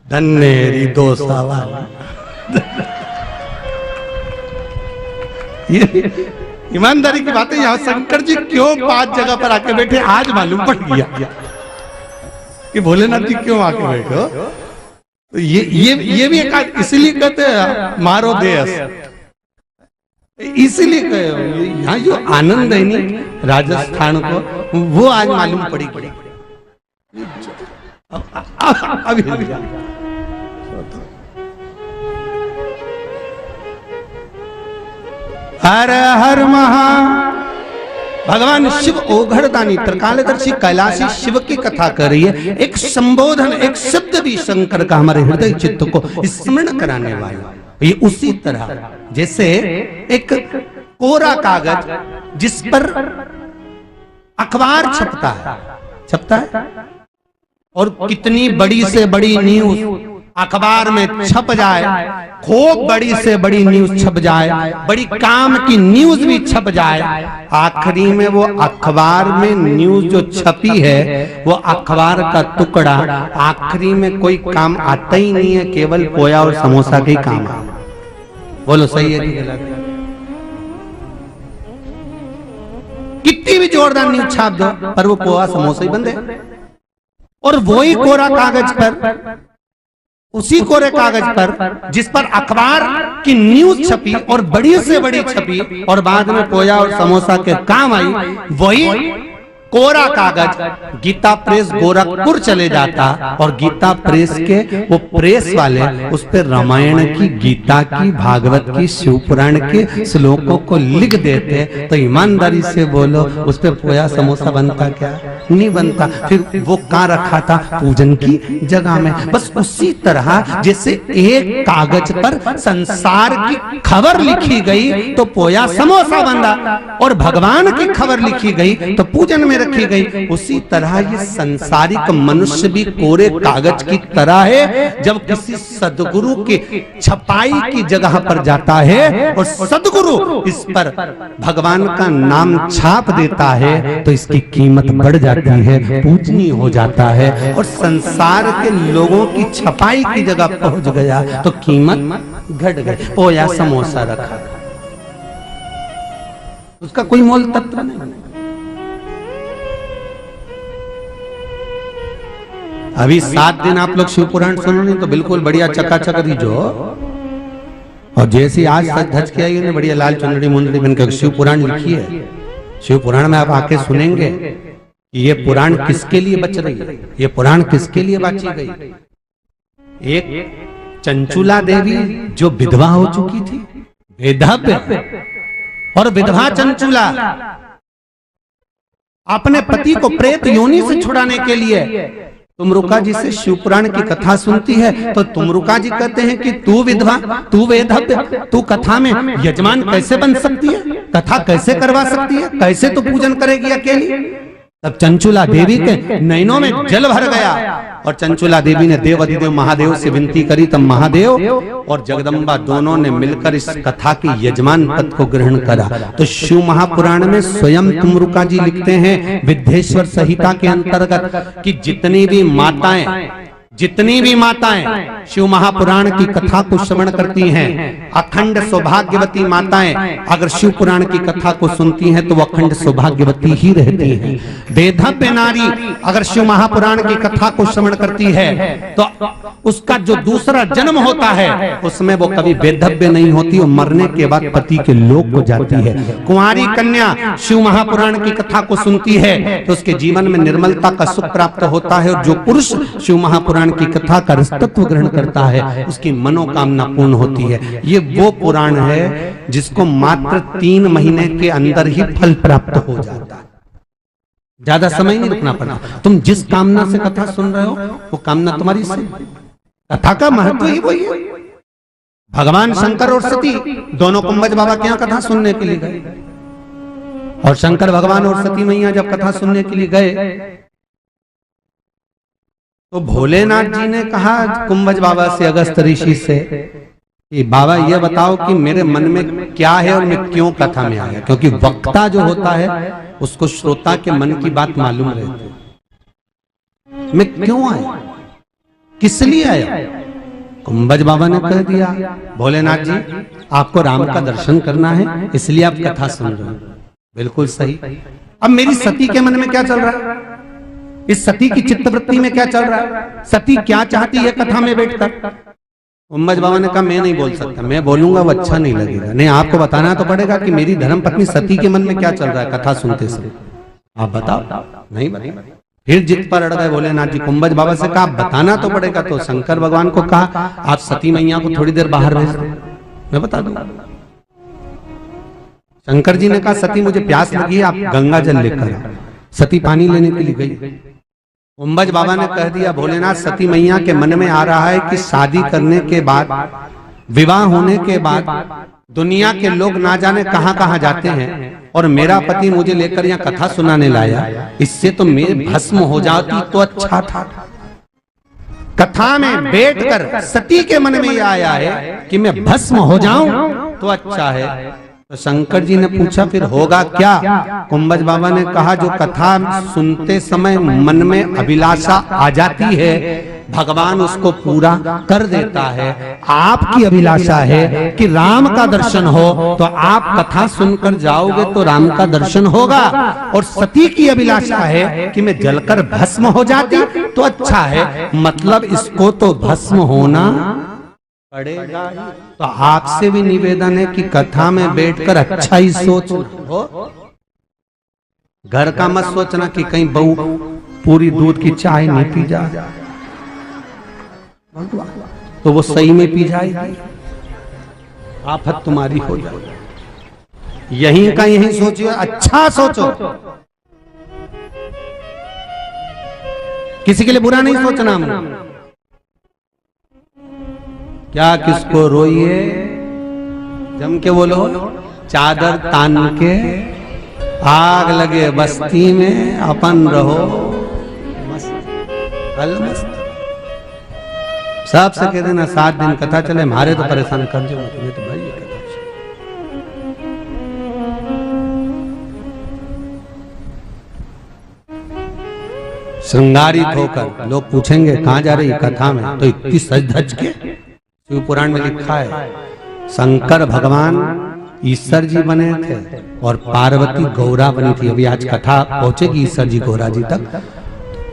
धन्यरी दो सवाल। ये ईमानदारी की बात है, यहाँ शंकर जी क्यों 5 जगह पर आके बैठे आज मालूम पड़ गया कि भोलेनाथ जी क्यों आके बैठे। तो ये भी एक, इसीलिए कहते हैं मारो देश, इसीलिए यहाँ जो आनंद है नहीं राजस्थान को, वो आज मालूम पड़ी। अभी हर हर महा भगवान शिव ओघड़दानी त्रिकालदर्शी कैलाशी शिव की कथा कर रही है। एक संबोधन, एक शब्द भी शंकर का हमारे हृदय चित्त को स्मरण कराने वाला। ये उसी तरह जैसे एक कोरा कागज जिस पर अखबार छपता है और कितनी बड़ी से बड़ी न्यूज अखबार में छप जाए, खूब बड़ी से बड़ी न्यूज छप जाए, बड़ी काम की न्यूज भी छप जाए, आखिरी में वो अखबार में न्यूज जो छपी है वो अखबार का टुकड़ा आखिरी में कोई काम आता ही नहीं है, केवल पोया और समोसा के ही काम बोलो सही है कि गलत है? कितनी भी जोरदार न्यूज छाप दो पर वो पोहा समोसा ही बंद है। और वही कोरा कागज पर, उसी कोरे कागज पर जिस पर अखबार की न्यूज छपी और बड़ी से बड़ी छपी और बाद में पोया और समोसा के काम आई, वही कोरा कागज गीता प्रेस गोरखपुर चले जाता और गीता प्रेस के वो प्रेस वाले उस पर रामायण की, गीता की, भागवत की, शिव पुराण के श्लोकों को लिख देते। तो ईमानदारी से बोलो उस पर पोया समोसा बनता क्या? नहीं बनता। फिर वो कहाँ रखा था? पूजन की जगह में। बस उसी तरह जैसे एक कागज पर संसार की खबर लिखी गई तो पोया समोसा बना, और भगवान की खबर लिखी गई तो पूजन में रखी गई, उसी तरह ये संसारिक मनुष्य भी कोरे कागज की तरह है। जब किसी सदगुरु के छपाई की जगह पर जाता है और सदगुरु इस पर भगवान का नाम छाप देता है तो इसकी कीमत बढ़ जाती है, पूजनीय हो जाता है। और संसार के लोगों की छपाई की जगह पहुंच गया तो कीमत घट गई। पोया समोसा रखा, उसका कोई मोल तत्व नहीं। अभी 7 दिन आप लोग शिव पुराण सुनो नहीं तो बिल्कुल बढ़िया चकाचक दीजो। और जैसे आज सच धज के आई ने बढ़िया लाल चुनरी मुंदरी बनकर शिव पुराण लिखी है। शिव पुराण में आप आके सुनेंगे कि ये पुराण किसके लिए बच रही है, ये पुराण किसके लिए बांची गई। एक चंचुला देवी जो विधवा हो चुकी थी, वेदव्य, और विधवा चंचुला अपने पति को प्रेत योनि से छुड़ाने के लिए तुमरुका जी से शिव पुराण की कथा सुनती है। तो तुमरुका जी कहते हैं कि तू विधवा, तू वेदव्य, तू कथा में यजमान कैसे बन सकती है, कथा कैसे करवा सकती है, कैसे तू पूजन करेगी अकेली। तब चंचुला देवी के नैनों में जल भर गया और चंचुला देवी ने देव अधिदेव महादेव से विनती करी। तब महादेव और जगदम्बा दोनों ने मिलकर इस कथा के यजमान पद को ग्रहण करा। तो शिव महापुराण में स्वयं तुमरुका जी लिखते हैं विद्येश्वर संहिता के अंतर्गत कि जितनी भी माताएं शिव महापुराण की कथा को श्रवण करती हैं, अखंड सौभाग्यवती माताएं अगर शिव पुराण की कथा को सुनती हैं तो वो अखंड सौभाग्यवती ही रहती हैं। वेदव्य नारी अगर शिव महापुराण की कथा को श्रवण करती है तो उसका जो दूसरा जन्म होता है उसमें वो कभी वेदव्य नहीं होती, वो मरने के बाद पति के लोक को जाती है। कुंवारी कन्या शिव महापुराण की कथा को सुनती है तो उसके जीवन में निर्मलता का सुख प्राप्त होता है। और जो पुरुष शिव महापुराण की कथा का रसतत्व ग्रहण करता है उसकी मनोकामना पूर्ण होती है। ये वो पुराण है जिसको मात्र 3 महीने के अंदर ही फल प्राप्त हो जाता है, ज्यादा समय नहीं रुकना पड़ा। तुम जिस कामना से कथा सुन रहे हो वो कामना तुम्हारी सही। कथा का महत्व ही वही है। भगवान शंकर और सती दोनों कुंभज बाबा के यहाँ कथा सुनने के लिए गए और शंकर भगवान और सती मैया जब कथा सुनने के लिए गए तो भोलेनाथ जी ने कहा कुंभज बाबा से, अगस्त ऋषि से, कि बाबा ये बताओ कि मेरे मन में क्या है और मैं क्यों कथा में आया। क्योंकि वक्ता जो होता है उसको श्रोता के मन की बात मालूम रहती है। मैं क्यों आया, किस लिए आया। कुंभज बाबा ने कह दिया भोलेनाथ जी आपको राम का दर्शन करना है इसलिए आप कथा सुन रहे हैं। बिल्कुल सही। अब मेरी सती के मन में क्या चल रहा है, इस सती की चित्तवृत्ति में क्या चल रहा है, सती क्या चाहती है कथा में बैठकर। कुंभज बाबा ने कहा मैं नहीं बोल सकता, मैं बोलूंगा वो अच्छा नहीं लगेगा। नहीं, आपको बताना तो पड़ेगा कि मेरी धर्मपत्नी सती के मन में क्या चल रहा है कथा सुनते समय, आप बताओ। नहीं बताओ। फिर जिद पर अड़ गए भोलेनाथ जी। कुंभज बाबा से कहा आप बताना तो पड़ेगा। तो शंकर भगवान को कहा आप सती मैया को थोड़ी देर बाहर भेज दो, मैं बता दूंगा। शंकर जी ने कहा सती मुझे प्यास लगी है, आप गंगा जल लेकर। सती पानी लेने के लिए गई। कुंभज बाबा ने कह दिया भोलेनाथ सती मैया के मन में आ रहा है कि शादी करने के बाद, विवाह होने के बाद दुनिया के लोग ना जाने कहां कहां जाते हैं और मेरा पति मुझे लेकर यहाँ कथा सुनाने लाया, इससे तो मैं भस्म हो जाती तो अच्छा था। कथा में बैठकर सती के मन में यह आया है कि मैं भस्म हो जाऊं तो अच्छा है। तो शंकर जी ने पूछा फिर होगा क्या? कुंभज बाबा ने कहा जो कथा सुनते समय मन में अभिलाषा आ जाती है भगवान उसको पूरा कर देता है। आपकी अभिलाषा है कि राम का दर्शन हो, तो आप कथा सुनकर जाओगे तो राम का दर्शन होगा। और सती की अभिलाषा है कि मैं जलकर भस्म हो जाती तो अच्छा है, मतलब इसको तो भस्म होना पड़ेगा। तो आपसे भी निवेदन है कि कथा में बैठकर अच्छा ही सोचो, घर का मत सोचना कि कहीं बहू पूरी दूध की चाय नहीं पी जाए तो वो सही में पी जाएगी, आफत तुम्हारी हो जाएगी। यहीं का यहीं सोचिए, अच्छा सोचो, किसी के लिए बुरा नहीं सोचना। क्या किसको रोइए, जम के बोलो, चादर तान के आग लगे बस्ती में, अपन रहो मस्त अलमस्त। सबसे कह देना 7 दिन कथा चले, हमारे तो परेशान कर जो मत, तो भाई श्रृंगारित होकर लोग पूछेंगे कहां जा रही कथा में, तो इतनी सज धज के। शिव पुराण में लिखा है शंकर भगवान ईश्वर जी बने थे और पार्वती गौरा बनी थी। अभी आज कथा पहुंचेगी ईश्वर जी गौरा जी तक।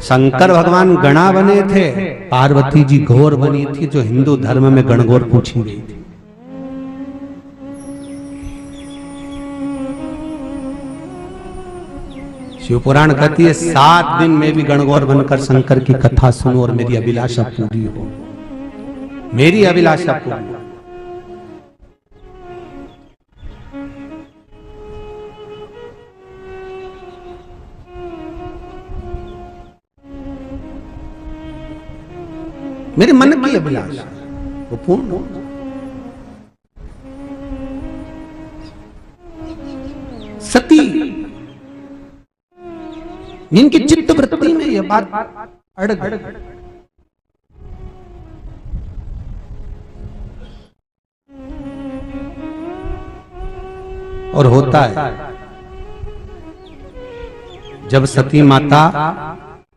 शंकर भगवान गणा बने थे, पार्वती जी घोर बनी थी, जो हिंदू धर्म में गणगौर पूछी गई थी। शिव पुराण कहती है 7 दिन में भी गणगौर बनकर शंकर की कथा सुनो और मेरी अभिलाषा पूरी हो, मेरी अभिलाषा पूरी हो। मेरे मन की अभिलाषा वो पूर्ण हो। सती जिनकी चित्त वृत्ति में यह बात अड़ गई, और होता है जब सती माता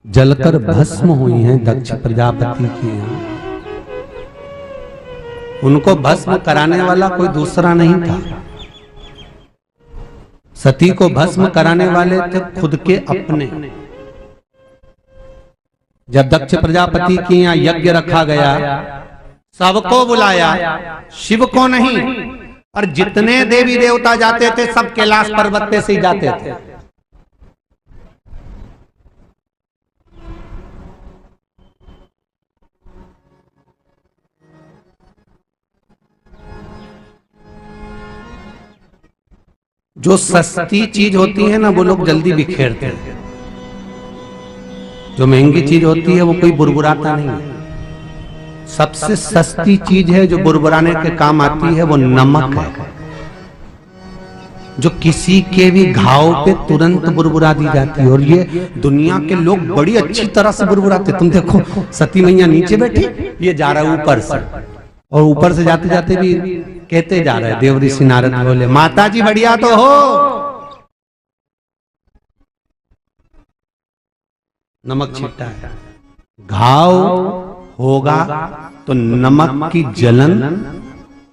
जलकर भस्म हुई हैं दक्ष प्रजापति के यहाँ, उनको भस्म कराने वाला कोई दूसरा नहीं था। सती को भस्म कराने वाले थे खुद के अपने। जब दक्ष प्रजापति के यहाँ यज्ञ रखा गया, सबको बुलाया, शिव को नहीं, और जितने देवी देवता जाते थे सब कैलाश पर्वत पे से ही जाते थे। जो सस्ती चीज होती है ना वो लोग जल्दी बिखेरते हैं, जो महंगी चीज होती है वो कोई बुरबुराता नहीं है। सबसे सस्ती चीज है जो बुरबुराने के काम आती है वो नमक है, जो किसी के भी घाव पे तुरंत बुरबुरा दी जाती है। और ये दुनिया के लोग बड़ी अच्छी तरह से बुरबुराते। तुम देखो सती मैया नीचे बैठी, ये जा रहा है ऊपर से, और ऊपर से जाते जाते भी कहते जा रहे हैं, देव ऋषि नारद बोले माता जी बढ़िया तो हो। नमक छिट्टा है, घाव होगा तो नमक की जलन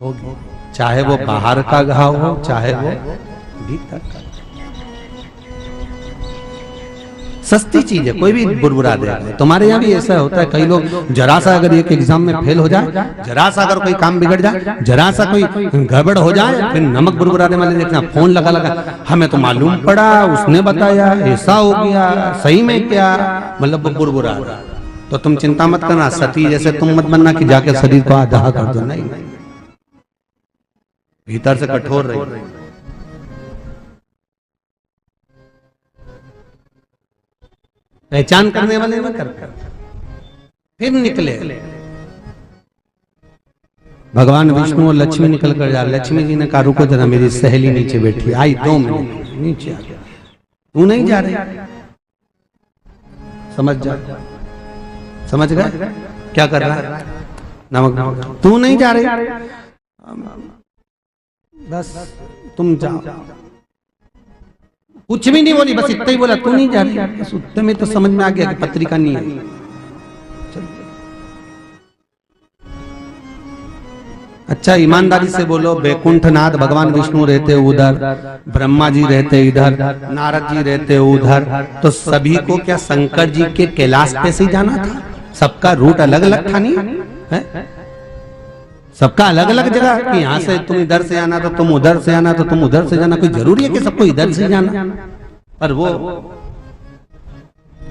होगी, चाहे वो बाहर का घाव हो चाहे वो भीतर का। सस्ती चीज है, कोई भी बुरबुरा देगा। तुम्हारे यहाँ भी ऐसा होता है, कई लोग जरा सा अगर एक एग्जाम में फेल हो जाए, जरा सा अगर कोई काम बिगड़ जाए, जरा सा कोई गड़बड़ हो जाए, फिर नमक बुरबुराने वाले देखना फोन लगा लगा, हमें तो मालूम पड़ा, उसने बताया, ऐसा हो गया, सही में क्या, मतलब वो बुरबुरा। तो तुम चिंता मत करना, सती जैसे तुम मत बनना कि जाके शरीर को आधा कर दो, नहीं, भीतर से कठोर रही। पहचान करने वाले में कर फिर निकले। भगवान विष्णु और लक्ष्मी निकल कर जा, लक्ष्मी जी ने कहा रुको जरा, मेरी सहेली नीचे बैठी, आई 2 मिनट, नीचे आ गया। तू नहीं जा रही, समझ जा, समझ गए क्या कर रहा है? नमक तू नहीं जा रही, बस तुम जाओ, कुछ भी नहीं बोली, बस इतना ही बोला तू नहीं जा रही। बस उतने में तो समझ में आ गया कि पत्रिका नहीं है। अच्छा ईमानदारी से बोलो, बैकुंठनाथ भगवान विष्णु रहते उधर, ब्रह्मा जी रहते इधर, नारद जी रहते उधर, तो सभी को क्या शंकर जी के कैलाश पे से ही जाना था? सबका रूट अलग अलग था नहीं है? सबका अलग अलग जगह कि यहाँ से तुम इधर से आना तो तुम उधर से आना तो तुम उधर से जाना, कोई जरूरी है कि सबको इधर से जाना? पर वो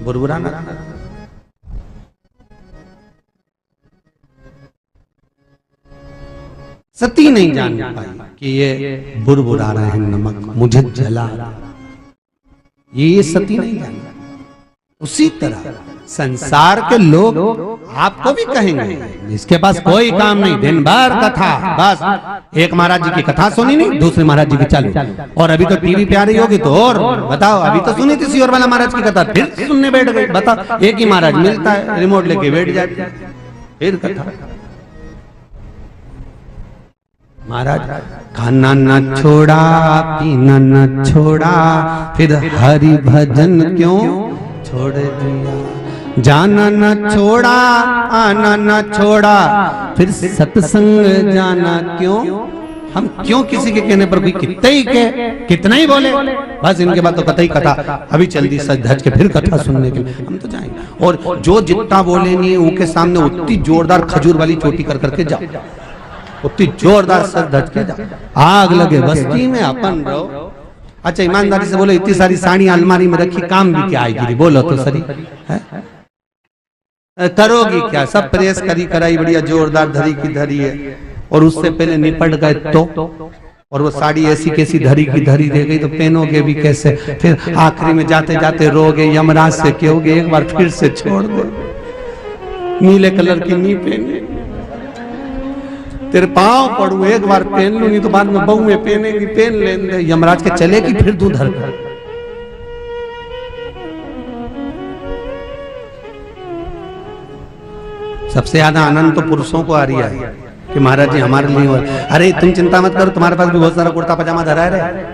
बुरबुराना। सती नहीं जान पाई कि ये बुरबुरा रहे हैं नमक, मुझे जला, ये सती नहीं जान। उसी तरह संसार के लोग आपको भी कहेंगे इसके पास कोई काम नहीं, दिन भर कथा, बस एक महाराज जी की कथा सुनी नहीं, दूसरे महाराज जी की चालू, और अभी तो टीवी पे आ रही होगी तो और बताओ, अभी तो सुनी थी सियोर वाला महाराज की कथा, फिर सुनने बैठ गए, बताओ एक ही महाराज मिलता है, रिमोट लेके बैठ जाते हैं, फिर कथा। महाराज खाना न छोड़ा, पीना न छोड़ा, फिर हरि भजन क्यों छोड़ दिया, जाना न छोड़ा, आना न छोड़ा, फिर सत्संग जाना क्यों? हम क्यों किसी के कहने पर भी कितना ही बोले, बस इनके बाद तो कतई कथा अभी चल दी सच धज के, फिर कथा सुनने के लिए हम तो जाएंगे। और जो जितना बोलेंगे उनके सामने उतनी जोरदार खजूर वाली चोटी कर करके जाओ, उतनी जोरदार सच धज के जाओ, आग लगे बस्ती में अपन रहो। अच्छा ईमानदारी से बोलो, इतनी सारी साड़ी अलमारी में रखी, काम भी क्या आएगी? बोलो तो सही है? करोगी क्या? सब प्रेस करी कराई बढ़िया जोरदार धरी की धरी है, और उससे पहले निपट गए तो, और वो साड़ी ऐसी कैसी धरी की धरी दे गई तो पहनोगे भी कैसे? फिर आखिरी में जाते जाते रोगे, यमराज से कहोगे एक बार फिर से छोड़ दे, नीले कलर की नहीं पहने, तेरे पांव पड़ू, एक बार पहन लू, नहीं तो बाद में बहू में पहनेगी, पहन ले, यमराज के चलेगी फिर तू धर कर। सबसे ज्यादा आनंद तो पुरुषों को आ रही है कि महाराज जी हमारे लिए हो, अरे तुम चिंता मत करो, तुम्हारे पास भी बहुत सारा कुर्ता पजामा धरा है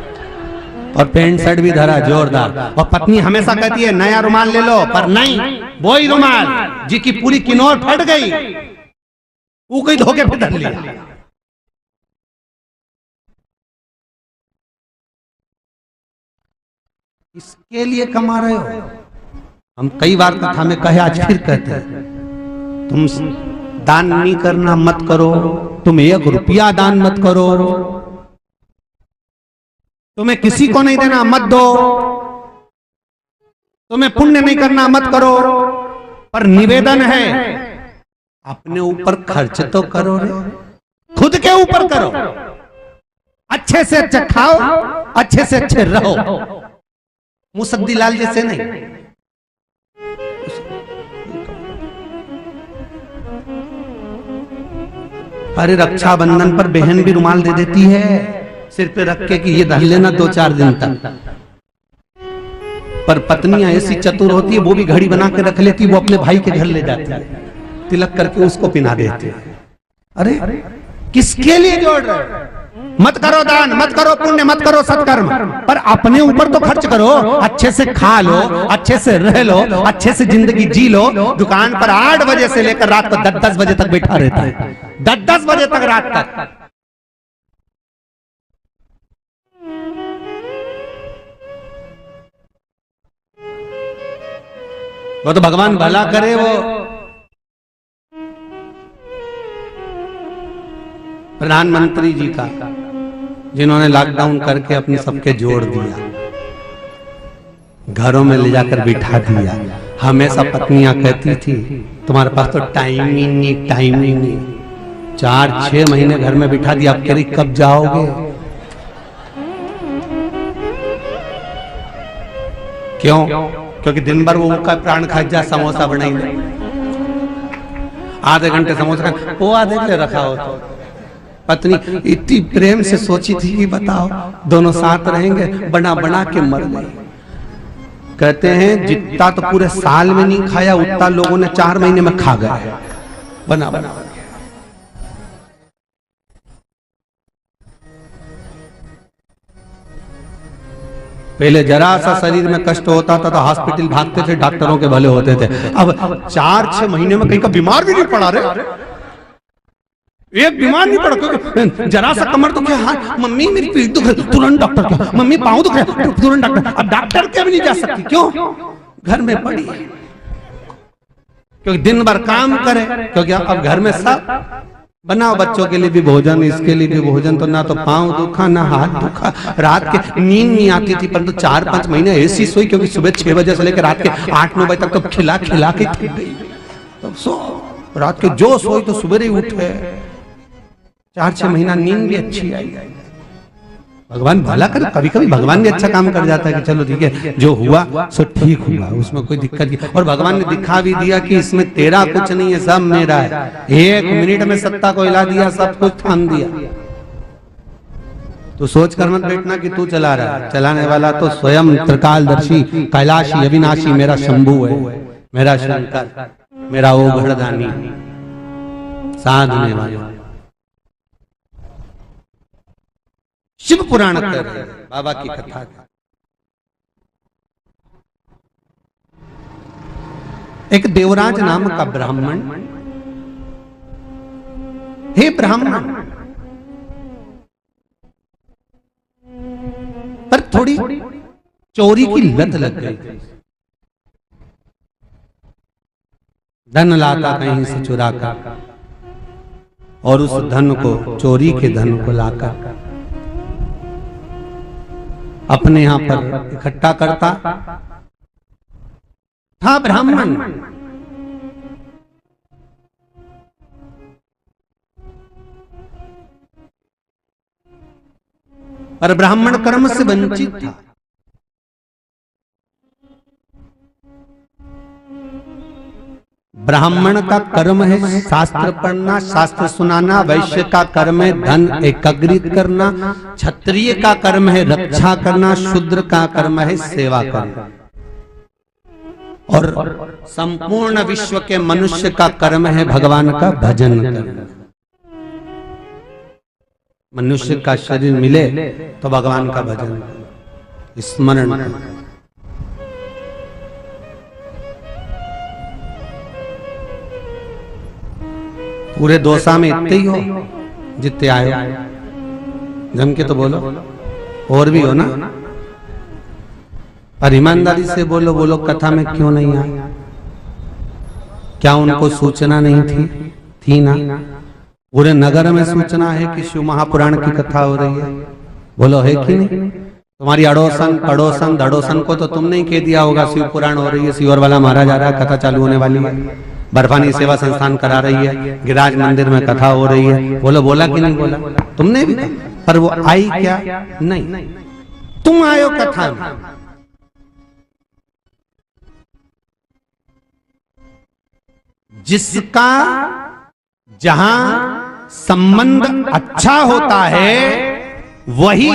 और पैंट शर्ट भी धरा जोरदार, और पत्नी हमेशा कहती है नया रुमाल ले लो, पर नहीं, वही रुमाल जी की पूरी किनोर फट गई, वो कोई धोखे पे धर लिया। इसके लिए कमा रहे हो? हम कई बार कथा में कहे, आज फिर कहते हैं, तुम दान नहीं करना मत करो, तुम 1 रुपया दान मत करो, तुम्हें किसी को नहीं देना मत दो, तुम्हें पुण्य नहीं करना मत करो, पर निवेदन है अपने ऊपर खर्च तो करो रे, खुद के ऊपर करो, अच्छे से अच्छा खाओ, अच्छे से अच्छे रहो, मुसद्दी लाल जैसे नहीं। अरे रक्षाबंधन पर बहन भी रुमाल दे देती है सिर पे रख के कि ये धर लेना 2-4 दिन तक, पर पत्नियां ऐसी चतुर होती है, वो भी घड़ी बना के रख लेती, वो अपने भाई के घर ले जाती है, तिलक करके उसको पिना देते। अरे किसके लिए जोड़ रहे? मत करो दान, मत करो पुण्य, मत करो सत्कर्म, पर अपने ऊपर तो खर्च करो, अच्छे से खा लो, अच्छे से रह लो, अच्छे से जिंदगी जी लो। दुकान पर 8 बजे से लेकर रात को 10-10 बजे तक बैठा रहता है, 10-10 बजे तक रात तक। वो तो भगवान भला करे, वो प्रधानमंत्री जी का, जिन्होंने लॉकडाउन करके अपने सबके जोड़ दिया, घरों में ले जाकर बिठा दिया। हमेशा पत्नियां कहती थी तुम्हारे पास तो टाइम ही नहीं, टाइम ही नहीं, 4-6 महीने घर में बिठा दिया, अब कह रही कब जाओगे? क्यों? क्योंकि दिन भर वो का प्राण खा जा, समोसा बनाएंगे, आधे घंटे समोसा वो आधे घंटे रखा हो। तो पत्नी इतनी प्रेम से सोची थी कि बताओ दोनों साथ रहेंगे, बना बना के मर गई। कहते हैं जितना तो पूरे साल में नहीं खाया, उतना लोगों ने 4 महीने में खा गए, बना बना। पहले जरा सा शरीर में कष्ट होता था तो हॉस्पिटल भागते थे, डॉक्टरों के भले होते थे। अब 4-6 महीने में कहीं का बीमार भी नहीं पड़ा रे, एक बीमार नहीं पड़ा, क्योंकि जरा सा कमर दुखे, हाँ मम्मी मेरी पीठ दुख रही, तुरंत डॉक्टर क्या, मम्मी पाँव दुख रहा, तुरंत डॉक्टर। अब डॉक्टर क्या भी नहीं जा सकती, क्यों? घर में पड़ी, क्योंकि दिन भर काम करे, क्योंकि अब घर में सब बनाओ, बच्चों के लिए भी भोजन, इसके लिए भी भोजन, तो ना तो पाँव दुखा ना हाथ दुखा, रात के नींद नहीं आती थी, परंतु 4-5 महीने ऐसी सोई, क्योंकि सुबह 6 बजे से लेकर रात के 8-9 बजे तक तो खिला खिला के थक गई, तब सो रात के जो सोई तो सुबह ही उठे, 4-6 महीना नींद भी अच्छी आई। भगवान भला करे, कभी कभी भगवान भी अच्छा काम कर जाता है कि चलो ठीक है, जो हुआ सो ठीक हुआ, उसमें कोई दिक्कत नहीं। और भगवान ने दिखा भी दिया कि इसमें तेरा कुछ नहीं है, सब मेरा है। 1 मिनट में सत्ता को हिला दिया, सब कुछ थाम दिया। तो सोच कर मत बैठना कि तू चला रहा है, चलाने वाला तो स्वयं त्रिकालदर्शी, कैलाशी, अविनाशी मेरा शंभू है, मेरा शंकर, मेरा ओघड़दानी, साधने वाला। शिव पुराण कर रहे हैं, बाबा की कथा का एक देवराज नाम का ब्राह्मण, हे ब्राह्मण, पर थोड़ी चोरी की लत लग गई। धन लाता कहीं से चुरा कर, और उस धन को, चोरी के धन को लाकर अपने यहां पर इकट्ठा करता था। ब्राह्मण पर ब्राह्मण कर्म से वंचित था। ब्राह्मण का कर्म है शास्त्र पढ़ना, शास्त्र सुनाना, वैश्य का कर्म है धन एकत्रित करना, क्षत्रिय का कर्म है रक्षा करना, शूद्र का कर्म है सेवा करना, और संपूर्ण विश्व के मनुष्य का कर्म है भगवान का भजन करना। मनुष्य का शरीर मिले तो भगवान का भजन, स्मरण करना। पूरे दोसा में इतने ही हो जितने आए हो, जम के तो बोलो, और भी हो ना, पर ईमानदारी से बोलो, बोलो कथा में क्यों नहीं आए? क्या उनको सूचना नहीं थी ना? पूरे नगर में सूचना है कि शिव महापुराण की कथा हो रही है, बोलो है कि नहीं? तुम्हारी अड़ोसन पड़ोसन धड़ोसन को तो तुमने ही कह दिया होगा शिव पुराण हो रही है, शिवर वाला मारा जा रहा है, कथा चालू होने वाली है, बर्फानी सेवा संस्थान करा रही है, गिरिराज मंदिर में कथा हो रही है, बोलो बोला कि नहीं बोला? तुमने भी, पर वो आई क्या? नहीं, तुम आयो कथा में। जिसका जहां संबंध अच्छा होता है वही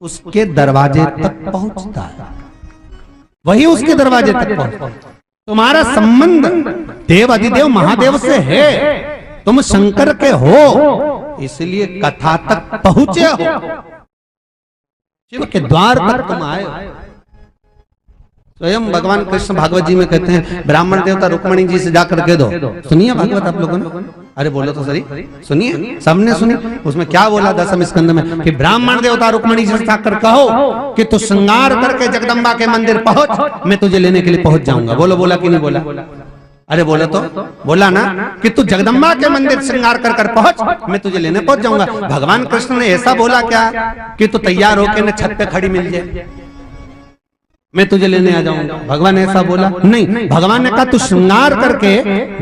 उसके दरवाजे तक पहुंचता है, वही उसके दरवाजे तक पहुंचता है। तुम्हारा संबंध देव अधिदेव महादेव से है, तुम शंकर के हो, इसलिए कथा तक पहुंचे हो, शिव के द्वार तक तुम आए हो। स्वयं भगवान कृष्ण भागवत जी में कहते हैं, ब्राह्मण देवता रुक्मणी जी से जाकर कह दो, सुनिए भागवत आप लोगों ने, अरे बोलो तो सही, सुनिए, सबने सुनी। उसमें क्या बोला 10वें स्कंद में कि ब्राह्मण देवता रुक्मणी जी से जाकर कहो कि तू श्रृंगार करके जगदम्बा के मंदिर पहुंच, मैं तुझे लेने के लिए पहुंच जाऊंगा। बोलो बोला कि नहीं बोला? अरे बोलो तो, बोला ना कि तू जगदम्बा के मंदिर श्रृंगार कर कर पहुंच, मैं तुझे लेने पहुंच जाऊंगा। भगवान कृष्ण ने ऐसा बोला क्या कि तू तैयार होकर न छत पे खड़ी मिल जाए, मैं तुझे लेने आ जाऊंगा? भगवान ऐसा बोला? नहीं, भगवान ने कहा तू श्रृंगार करके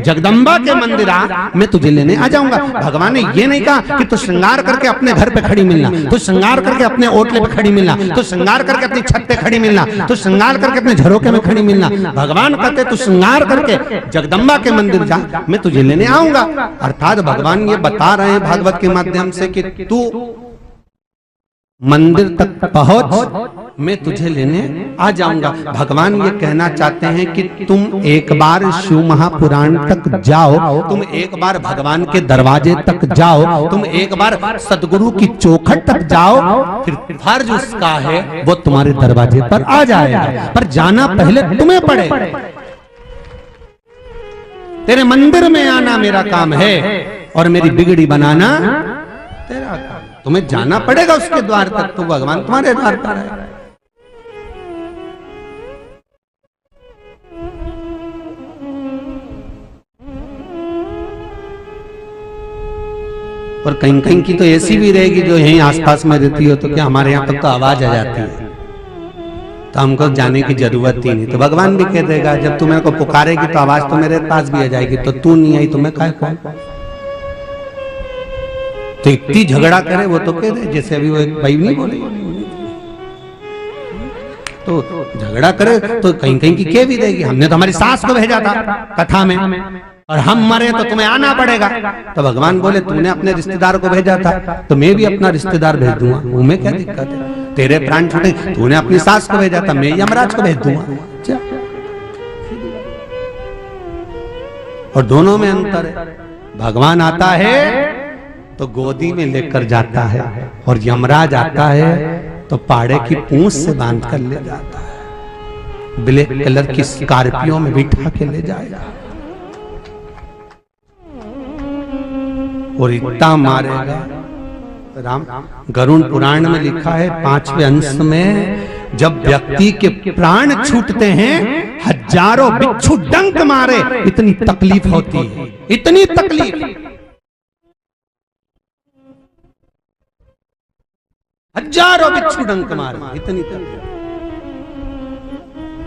जगदम्बा के मंदिर आ, मैं तुझे लेने आ जाऊंगा। भगवान ने ये नहीं कहा कि तू श्रृंगार करके अपने घर पे खड़ी मिलना, तू श्रृंगार करके अपने ओटले पे खड़ी मिलना, तू श्रृंगार करके अपनी छत पे खड़ी मिलना, तू श्रृंगार करके अपने झरोके में खड़ी मिलना। भगवान कहते तू श्रृंगार करके जगदम्बा के मंदिर जा, मैं तुझे लेने आऊंगा। अर्थात भगवान ये बता रहे हैं भागवत के माध्यम से कि तू मंदिर तक पहुंच, मैं तुझे लेने आ जाऊंगा। भगवान ये कहना चाहते हैं कि तुम एक बार शिव महापुराण तक जाओ, तुम एक बार भगवान के दरवाजे तक जाओ, तुम एक बार सदगुरु की चौखट तक जाओ, फिर फर्ज उसका है वो तुम्हारे दरवाजे पर आ जाएगा। पर जाना पहले तुम्हें पड़े। तेरे मंदिर में आना मेरा काम है और मेरी बिगड़ी बनाना तेरा काम। तुम्हें जाना पड़ेगा उसके द्वार तक, तो भगवान तुम्हारे द्वार पर है। और कहीं कहीं की तो ऐसी भी रहेगी जो यहीं आसपास में रहती हो, तो क्या हमारे यहाँ तक तो आवाज आ जाती है, तो हमको जाने की जरूरत ही नहीं। तो भगवान भी कह देगा जब तू मेरे को पुकारेगी तो आवाज तो मेरे पास भी आ जाएगी, तो तू नहीं आई तो मैं काहे को? तो इतनी झगड़ा करे वो तो कह दे, जैसे अभी वो एक भाई नहीं बोले, तो झगड़ा करे तो कहीं कहीं की कह भी देगी हमने तो हमारी सास को भेजा था कथा में और हम मरे तो तुम्हें आना पड़ेगा। तो भगवान बोले तुमने अपने रिश्तेदार को भेजा था तो मैं भी अपना रिश्तेदार भेज दूंगा, उनमें क्या दिक्कत है? तेरे प्राण छूटे, तूने अपनी सास को भेजा था, मैं यमराज को भेज दूंगा। और दोनों में अंतर है। भगवान आता है तो गोदी में लेकर जाता है और यमराज आता है तो पाड़े की पूंछ से बांध कर ले जाता है, ब्लैक कलर की स्कॉर्पियो में बिठा के ले जाएगा और इतना मारेगा। राम गरुड़ पुराण में लिखा है 5वें अंश में, जब व्यक्ति के प्राण छूटते हैं हजारों बिच्छू डंक मारे, इतनी तकलीफ होती है, इतनी तकलीफ, हजारों बिच्छू डंक मारे, इतनी तकलीफ।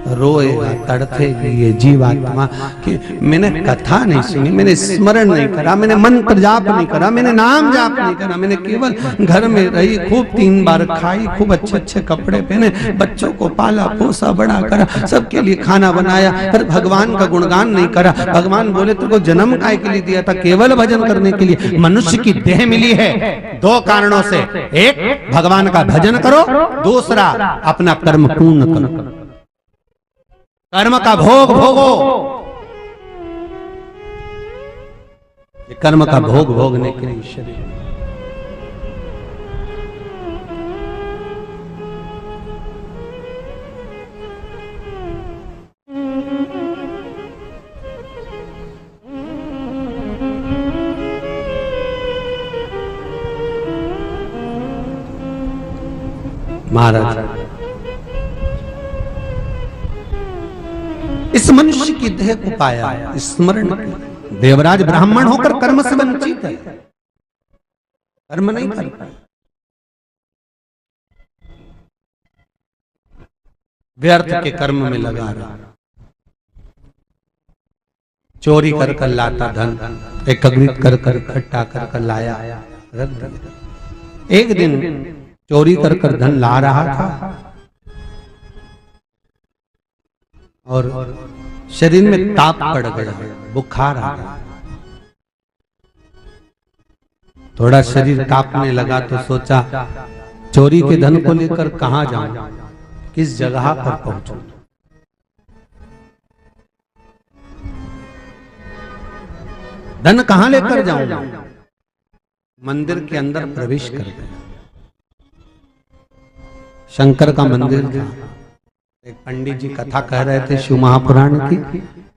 रोएगा, तड़फेगी ये जीवात्मा कि मैंने कथा नहीं सुनी, मैंने स्मरण नहीं करा, मैंने मंत्र जाप नहीं करा, मैंने नाम जाप नहीं करा, मैंने केवल घर में रही, खूब 3 बार खाई, खूब अच्छे अच्छे कपड़े पहने, बच्चों को पाला पोसा बड़ा करा, सबके लिए खाना बनाया, पर भगवान का गुणगान नहीं करा। भगवान बोले तुमको जन्म काय के लिए दिया था? केवल भजन करने के लिए। मनुष्य की देह मिली है 2 कारणों से, एक भगवान का भजन करो, दूसरा अपना कर्म पूर्ण करो, कर्म का भोग भोगो। कर्म का भोग भोगने के लिए शरीर महाराज इस मनुष्य की देह को पाया, स्मरण। देवराज ब्राह्मण होकर कर्म से वंचित है, कर्म नहीं कर पाए, व्यर्थ के कर्म में लगा रहा, चोरी कर कर लाता धन, एकत्रित कर कर इकट्ठा कर कर लाया, रख दिया। एक दिन चोरी कर कर धन ला रहा था और शरीर में ताप पड़ गया, बुखार आ गया, थोड़ा शरीर कांपने लगा तो सोचा चोरी के धन को लेकर कहां जाऊं, किस जगह पर पहुंचूं। धन कहां लेकर जाऊं? मंदिर के अंदर प्रवेश कर गया। शंकर का मंदिर था। एक पंडित जी कथा कह रहे थे शिव महापुराण की,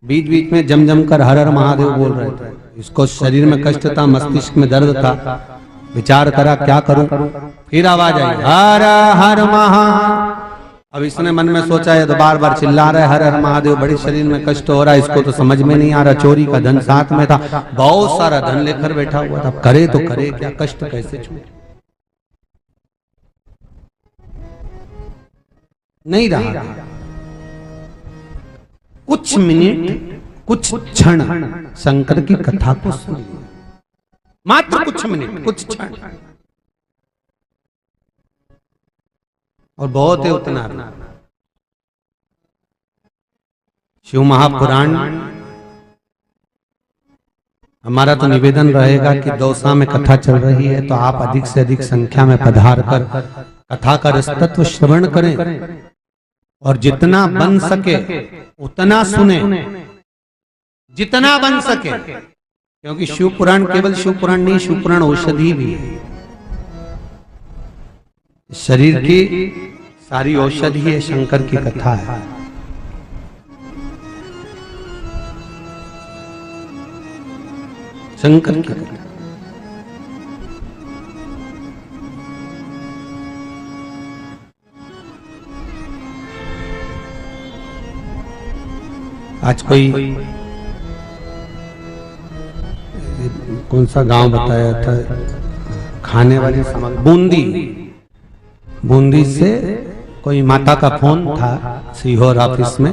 बीच बीच में जम जम कर हर हर महादेव बोल रहे थे। इसको शरीर में कष्ट था, मस्तिष्क में दर्द था, विचार करा क्या करूं, फिर आवाज आई हर हर महा। अब इसने मन में सोचा है तो बार बार चिल्ला रहा है हर हर महादेव, बड़ी शरीर में कष्ट हो रहा है, इसको तो समझ में नहीं आ रहा, चोरी का धन साथ में था, बहुत सारा धन लेकर बैठा हुआ था, करे तो करे क्या, कष्ट कैसे छूटे, नहीं रहा। कुछ मिनट, कुछ क्षण शंकर की कथा को सुनिए, मात्र कुछ मिनट, कुछ क्षण, और बहुत है उतना। शिव महापुराण हमारा तो निवेदन रहेगा कि दौसा में कथा चल रही है तो आप अधिक से अधिक संख्या में पधार कर कथा का रसतत्व श्रवण करें और जितना बन सके उतना सुने, जितना बन सके, क्योंकि शिव पुराण केवल शिव पुराण नहीं, शिव पुराण औषधि भी है। शरीर की सारी औषधि है, शंकर की कथा है। शंकर की कथा आज कोई कौन सा गांव बताया था, खाने वाली सामग्री बूंदी से कोई माता का फोन था सीहोर ऑफिस में,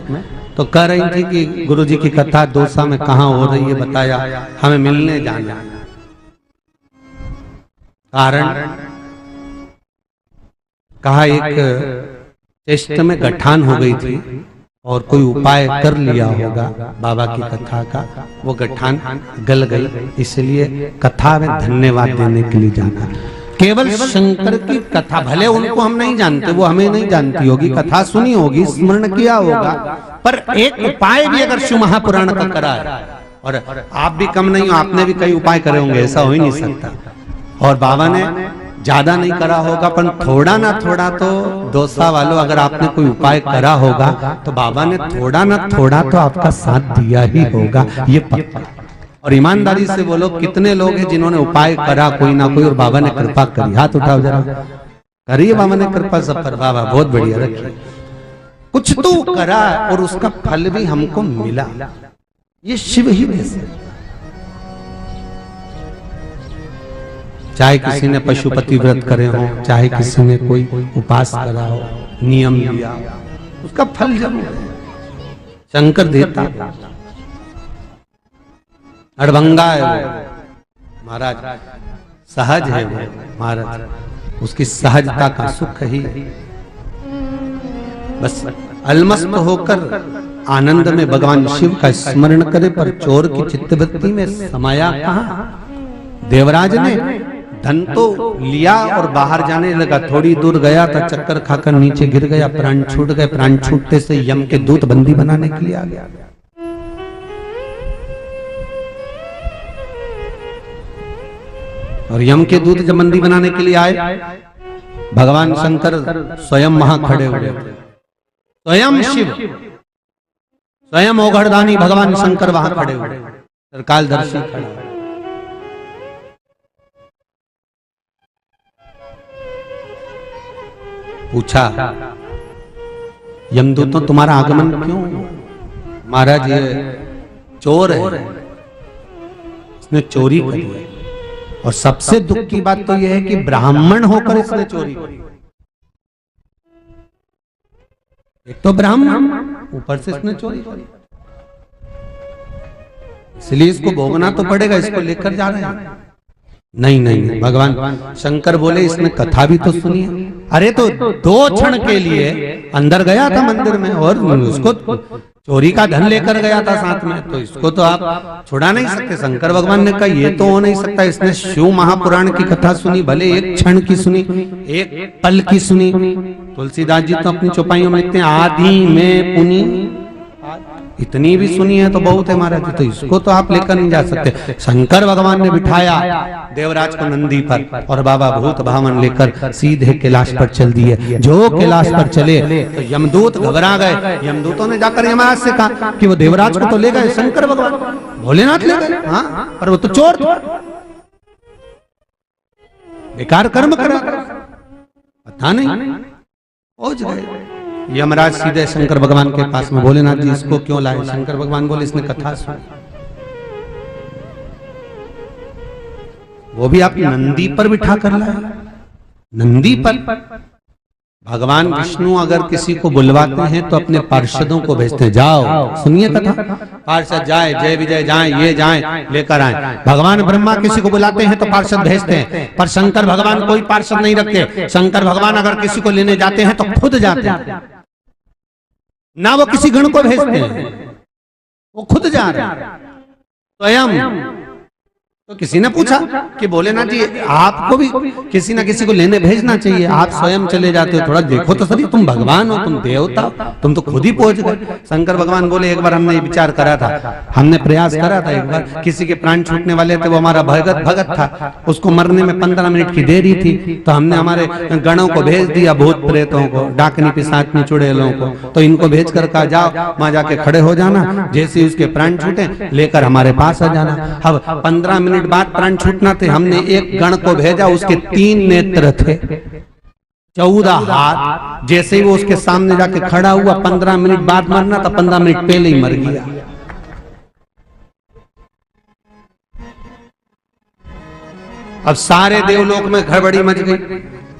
तो कह रही थी कि गुरुजी की कथा दोसा में कहाँ हो रही है बताया, हमें मिलने जाना। कारण कहा एक टेस्ट में गठान हो गई थी और कोई उपाय कर लिया होगा बाबा की कथा का, वो गठान गल गई, इसलिए कथा में धन्यवाद देने के लिए जाना। केवल शंकर की कथा, भले उनको हम नहीं जानते, वो हमें नहीं जानती होगी, कथा सुनी होगी, स्मरण किया होगा, पर एक उपाय भी अगर शिव महापुराण का करा है, और आप भी कम नहीं हो, आपने भी कई उपाय करे होंगे, ऐसा हो ही नहीं सकता। और बाबा ने ज्यादा नहीं करा होगा, पर थोड़ा ना थोड़ा तो डोसा वालों अगर आपने कोई उपाय करा होगा तो बाबा ने थोड़ा ना थोड़ा तो आपका साथ दिया ही होगा, ये पक्का। और ईमानदारी से बोलो कितने लोग हैं जिन्होंने उपाय करा कोई ना कोई और बाबा ने कृपा करी? हाथ उठाओ जरा, करिए बाबा ने कृपा सब पर। बाबा बहुत बढ़िया, रखिए। कुछ तो करा और उसका फल भी हमको मिला, ये शिव ही वैसे। चाहे किसी ने पशुपति व्रत करे हो, चाहे किसी ने कोई उपास करा हो, नियम लिया, उसका फल जरूर है, शंकर देता। अड़भंगा है वो महाराज, सहज है वो महाराज, उसकी सहजता का सुख ही बस अलमस्त होकर आनंद में भगवान शिव का स्मरण करे, पर चोर की चित्तवृत्ति में समाया कहां। देवराज ने धन तो लिया और बाहर जाने लगा, थोड़ी दूर गया था, चक्कर खाकर नीचे गिर गया, प्राण छूट गए। प्राण छूटते से यम के दूत बंदी बनाने के लिए आ गया। और यम के दूत जब बंदी बनाने के लिए आए, भगवान शंकर स्वयं वहां खड़े हुए, स्वयं शिव, स्वयं ओघड़दानी भगवान शंकर वहां खड़े हुए, कालदर्शी खड़े। पूछा, यमदूतों तुम्हारा आगमन क्यों? महाराज ये चोर है, इसने चोरी करी है, और सबसे दुख की बात तो यह है कि ब्राह्मण होकर इसने चोरी की। एक तो ब्राह्मण, ऊपर से इसने चोरी की, इसलिए इसको भोगना तो पड़ेगा, इसको लेकर जा रहे हैं। नहीं नहीं, भगवान शंकर बोले इसने कथा भी तो सुनी है। अरे तो 2 क्षण के लिए अंदर गया था मंदिर में और उसको चोरी का धन लेकर गया था साथ में, तो इसको तो आप छुड़ा नहीं सकते। शंकर भगवान ने कहा ये तो हो नहीं सकता, इसने शिव महापुराण की कथा सुनी, भले 1 क्षण की सुनी, 1 पल की सुनी। तुलसीदास जी तो अपनी चौपाइयों में लिखते हैं, आदि में पुनी, इतनी भी सुनी है तो बहुत है महाराज, तो इसको तो आप लेकर नहीं जा सकते। शंकर भगवान ने बिठाया देवराज को नंदी पर, और बाबा भूत भावन लेकर सीधे कैलाश पर चल दिए। जो कैलाश पर चले तो यमदूत घबरा गए। यमदूतों ने जाकर यमराज से कहा कि वो देवराज को तो ले गए शंकर भगवान, भोलेनाथ ले गए, हाँ, पर वो तो चोर था, बेकार कर्म करा, पता नहीं पहुंच गए। यमराज सीधे शंकर भगवान के पास में, भोलेनाथ जी इसको क्यों लाए? शंकर भगवान बोले इसने कथा सुनी, वो भी आप नंदी पर बिठा कर लाए। नंदी पर भगवान विष्णु अगर किसी को बुलवाते हैं तो अपने पार्षदों को भेजते हैं, जाओ सुनिए कथा, पार्षद जाए, जय विजय जाए, ये जाए लेकर आए। भगवान ब्रह्मा किसी को बुलाते हैं तो पार्षद भेजते हैं, पर शंकर भगवान कोई पार्षद नहीं रखते। शंकर भगवान अगर किसी को लेने जाते हैं तो खुद जाते हैं, ना वो किसी गण को भेजते हैं, वो खुद जा रहे हैं स्वयं। तो किसी ने पूछा कि भोलेनाथ जी आपको भी किसी ना किसी को लेने भेजना चाहिए, आप स्वयं चले जाते हो, थोड़ा देखो तो सही, तुम भगवान हो, तुम देवता हो, तुम तो खुद ही पहुंच गए। शंकर भगवान बोले एक बार हमने विचार करा था, हमने प्रयास करा था, एक बार किसी के प्राण छूटने वाले थे, वो हमारा भगत था, उसको मरने में 15 मिनट की देरी थी, तो हमने हमारे गणों को भेज दिया, भूत प्रेतों को, डाकनी पिशाचनी चुड़ैलों को, तो इनको भेज कर कहा जाओ वहां जाके खड़े हो जाना, जैसे ही उसके प्राण छूटे लेकर हमारे पास आ जाना। अब 15 मिनट बाद प्राण छूटना थे, हमने एक गण को भेजा, उसके 3 नेत्र थे, 14 हाथ, जैसे ही वो उसके सामने जाके खड़ा हुआ, 15 मिनट बाद मरना था, 15 मिनट पहले ही मर गया। अब सारे देवलोक में गड़बड़ी मच गई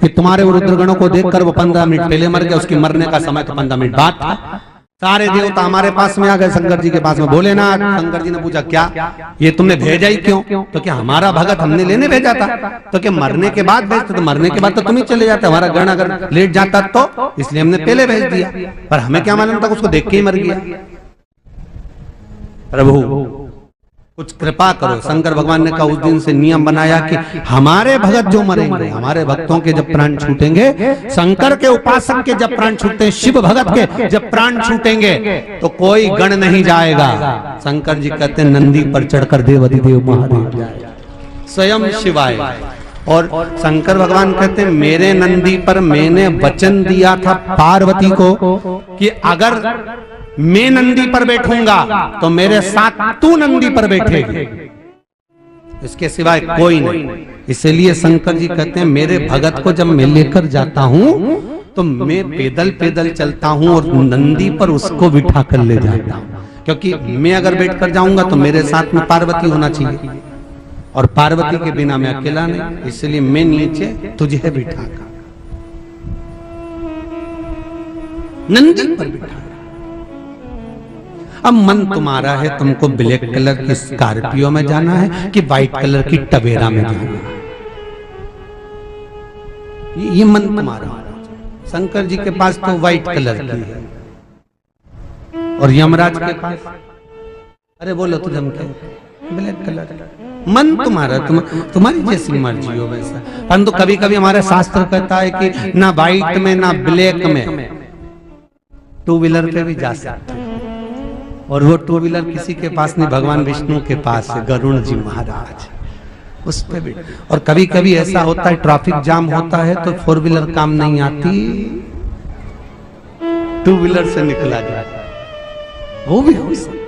कि तुम्हारे रुद्रगणों को देखकर वो 15 मिनट पहले मर गया, उसकी मरने का समय तो 15 मिनट बाद था। सारे देवता हमारे पास में आ गए, शंकर जी के पास में। भोलेनाथ, शंकर जी ने पूछा क्या ये तुमने भेजा ही क्यों? तो क्या हमारा भगत हमने लेने भेजा था? तो क्या मरने के बाद भेजते? तो मरने के बाद तो तुम ही चले जाते, हमारा गण अगर लेट जाता तो, इसलिए हमने पहले भेज दिया, पर हमें क्या मालूम था उसको देख के ही मर गया। प्रभु कुछ कृपा करो। शंकर भगवान ने कहा उस दिन से नियम बनाया कि हमारे भगत जो मरेंगे, हमारे भक्तों के जब प्राण छूटेंगे, शंकर के उपासक के जब प्राण छूटते हैं, शिव भगत के जब प्राण छूटेंगे तो कोई गण नहीं जाएगा। शंकर जी कहते हैं नंदी पर चढ़कर देवाधिदेव महादेव जाएगा, स्वयं शिवाय। और शंकर भगवान कहते हैं मेरे नंदी पर मैंने वचन दिया था पार्वती को कि अगर मैं नंदी पर बैठूंगा तो मेरे साथ तू नंदी पर बैठेगी, इसके सिवाय कोई नहीं। इसलिए शंकर जी कहते हैं मेरे भगत को जब मैं लेकर जाता हूं तो मैं पैदल पैदल चलता हूं और नंदी पर उसको बिठा कर ले जाता हूं, क्योंकि मैं अगर बैठ कर जाऊंगा तो मेरे साथ में पार्वती होना चाहिए, और पार्वती के बिना मैं अकेला नहीं, इसलिए मैं नीचे तुझे बिठा कर नंदी पर बिठा। अब मन तुम्हारा है, तुमको ब्लैक कलर की स्कॉर्पियो में जाना है कि व्हाइट कलर की टवेरा में जाना है, ये मन तुम्हारा। शंकर जी के पास तो व्हाइट कलर की है, और यमराज के पास अरे बोलो तो जम के ब्लैक कलर। मन तुम्हारा, तुम्हारी जैसी मर्जी हो वैसा। परंतु कभी कभी हमारा शास्त्र कहता है कि ना व्हाइट में ना ब्लैक में 2 व्हीलर पे भी जा सकते हैं, और वो 2 व्हीलर किसी के पास नहीं, भगवान विष्णु के पास है, गरुड़ जी महाराज, उस पे भी। और कभी कभी ऐसा होता है ट्रैफिक जाम होता है तो 4 व्हीलर काम नहीं आती, 2 व्हीलर से निकला जाता, वो भी हो सकता।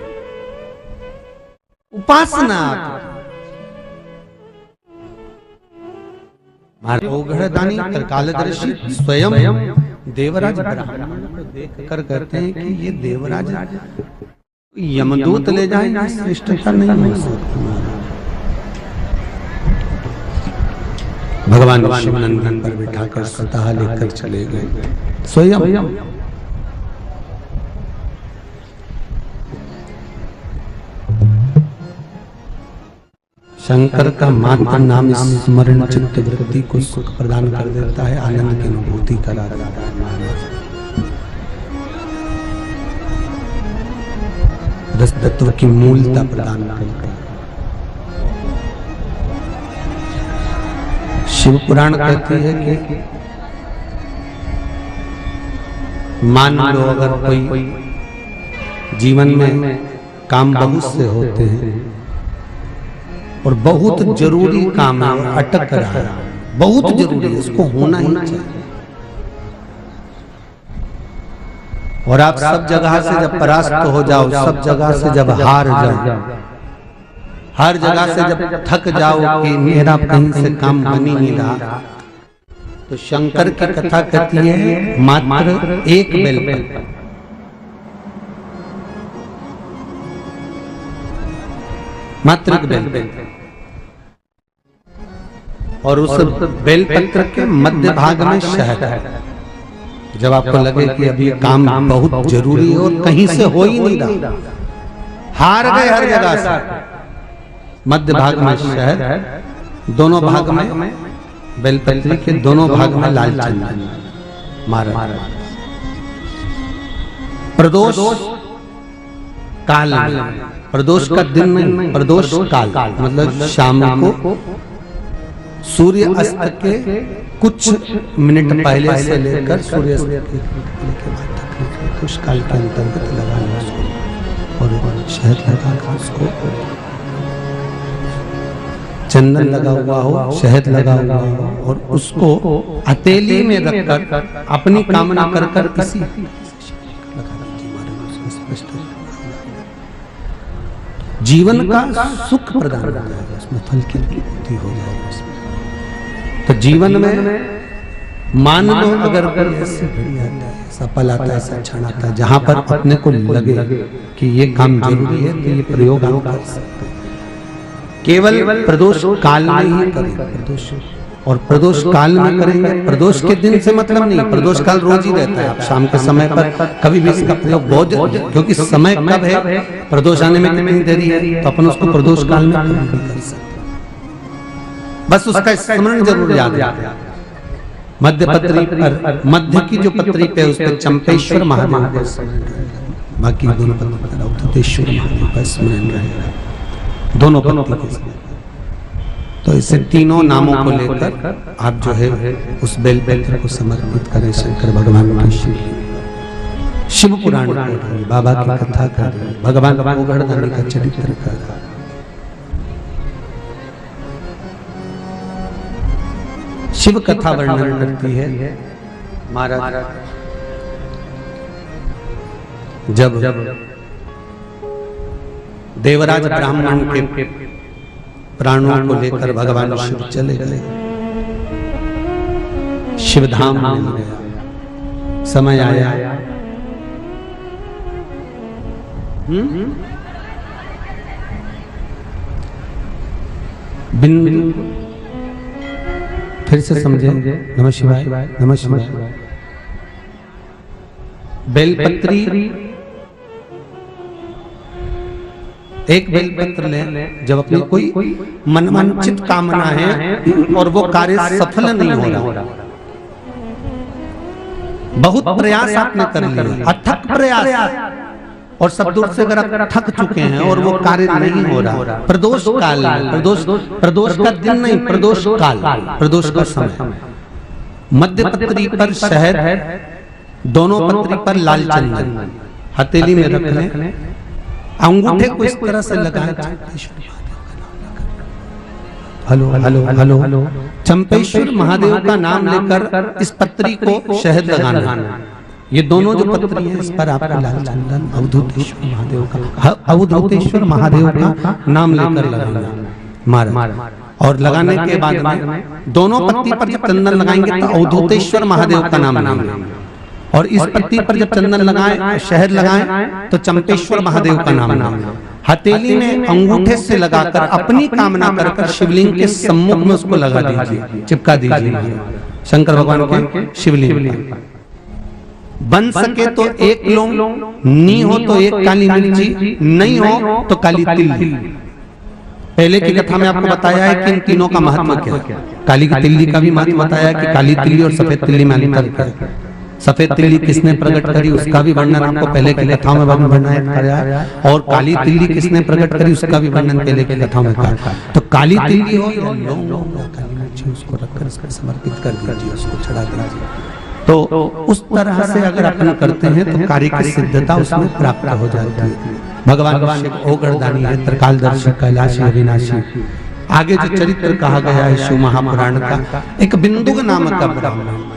उपासना दानी कालदर्शी स्वयं देवराज ब्राह्मण को देख कर कहते हैं कि ये देवराज यमदूत ले जाए, श्रेष्ठता नहीं हो सकती। भगवान शिव नंदन पर बिठाकर स्वतः लेकर चले गए स्वयं। शंकर का मात्र नाम स्मरण चित्त वृत्ति को सुख प्रदान कर देता है, आनंद की अनुभूति करा देता है। रस तत्व की मूलता प्रदान करता है। शिव पुराण कहती है कि मान लो अगर कोई जीवन में काम बहुत से होते हैं और बहुत जरूरी काम है, अटक रहा है, बहुत जरूरी है, उसको होना ही चाहिए, और आप सब जगह से जब परास्त हो जाओ, सब जगह से जब हार जाओ, हर जगह से जब थक जाओ कि मेरा कहीं से काम बन ही नहीं रहा, तो शंकर की कथा कहती है मात्र एक बेलपत्र, मात्र एक बेलपत्र, और उस बेलपत्र के मध्य भाग में शहद है। जब आपको लगे कि अभी काम बहुत जरूरी है और कहीं से हो ही नहीं रहा, हार गए हर जगह से, मध्य भाग में शहद, दोनों भाग में बेलपत्री के दोनों भाग में लाल चंदन मारा, प्रदोष काल प्रदोष का दिन नहीं, प्रदोष काल मतलब शाम को सूर्य अस्त के कुछ मिनट पहले से लेकर सूर्य अस्त के बाद तक कुछ काल के अंतर्गत लगाना उसको और शहद लगाकर उसको चंदन लगा हुआ हो, शहद लगा हुआ हो और उसको हथेली में रखकर अपनी कामना कर कर किसी जीवन का सुख प्रदान हो जाएगा, उसमें फल की पूर्ति हो जाएगी। तो जीवन में मान लो अगर ऐसी घड़ी आता है, सफल आता है, ऐसा क्षण आता है जहां पर अपने को लगे कि ये काम जरूरी है तो ये प्रयोग हम कर सकते हैं। केवल प्रदोष काल में ही करें प्रदोष, और प्रदोष काल में करेंगे। प्रदोष के दिन से मतलब नहीं, प्रदोष काल रोज ही रहता है। आप शाम के समय पर कभी भी इसका प्रयोग बहुत, क्योंकि समय कब है, प्रदोष आने में कितनी देरी है, तो अपन उसको प्रदोष काल में कर सकते, बस उसका स्मरण जरूर याद है। मध्य पत्री पर, मध्य की जो पत्री पे उस पर चंपेश्वर महादेव, बाकी दोनों पत्री पर अवधूतेश्वर महादेव का स्मरण रहेगा, दोनों पत्री के। तो इसे तीनों नामों को लेकर आप जो है उस बेल पत्र को समर्पित करें शंकर भगवान के शिव पुराण पढ़ें, बाबा की कथा करें, भगवान गोवर्धन का चरित्र करें। शिव कथा वर्णन करती है महाराज जब देवराज ब्राह्मण के प्राणों को लेकर भगवान शिव चले गए, शिवधाम मिल गया, समय आया बिन, फिर से समझे, नमः शिवाय नमः शिवाय। बेलपत्री, एक बेलपत्र ले, जब अपनी कोई मनवांछित कामना है और वो कार्य सफल नहीं हो रहा, बहुत प्रयास आपने कर लिया, अथक प्रयास, और सब दूर से अगर आप थक चुके हैं और वो कार्य नहीं हो रहा, प्रदोष काल, प्रदोष का दिन नहीं, प्रदोष काल, प्रदोष का समय, मध्य पत्री पर शहद, दोनों पत्री पर लाल चंदन हथेली में रख लें, अंगूठे को इस तरह से लगाएं, hello hello hello hello, Champeshwar Mahadev का नाम लेकर इस पत्री को शहद लगाना। ये दोनों जो पत्री हैं इस पर आपको लाल चंदन अवधूतेश्वर महादेव का, अवधूतेश्वर महादेव का नाम लेकर लगाना मारा, और लगाने के बाद में दोनों पत्ती पर जब चंदन लगाएंगे तो अवधूतेश्वर महादेव का नाम लेंगे, और इस पत्ती पर जब चंदन लगाएं, शहद लगाएं तो चंपेश्वर महादेव का नाम लेंगे। हथेली में अंगूठे से लगाकर अपनी कामना कर कर शिवलिंग के सम्मुख में उसको लगा दीजिए, चिपका दीजिए शंकर भगवान के शिवलिंग। बन सके तो एक लौंग, नहीं हो तो एक काली मिर्ची, नहीं हो तो काली तिल्ली। पहले की कथा में आपको बताया है कि इन तीनों का महत्व क्या, काली की तिल्ली का भी महत्व बताया कि काली तिल्ली और सफेद तिल्ली में अंतर क्या है, सफेद तिल्ली किसने प्रकट करी उसका भी वर्णन आपको पहले की कथाओं में बनाया, और काली तिल्ली किसने प्रकट करी उसका भी वर्णन पहले की कथाओं में कहा। तो काली तिल्ली हो या लौंग या काली मिर्ची, उसको रखकर उसको समर्पित कर दीजिए, उसको चढ़ा दीजिए। तो उस तरह से अगर अपन करते हैं तो कार्य की सिद्धता उसमें प्राप्त हो जाती है। भगवान शिव ओगरदानी है, त्रिकालदर्शी, कैलाशी, अविनाशी। आगे जो चरित्र कहा गया है शिव महापुराण का, एक बिंदुक नामक का ब्राह्मण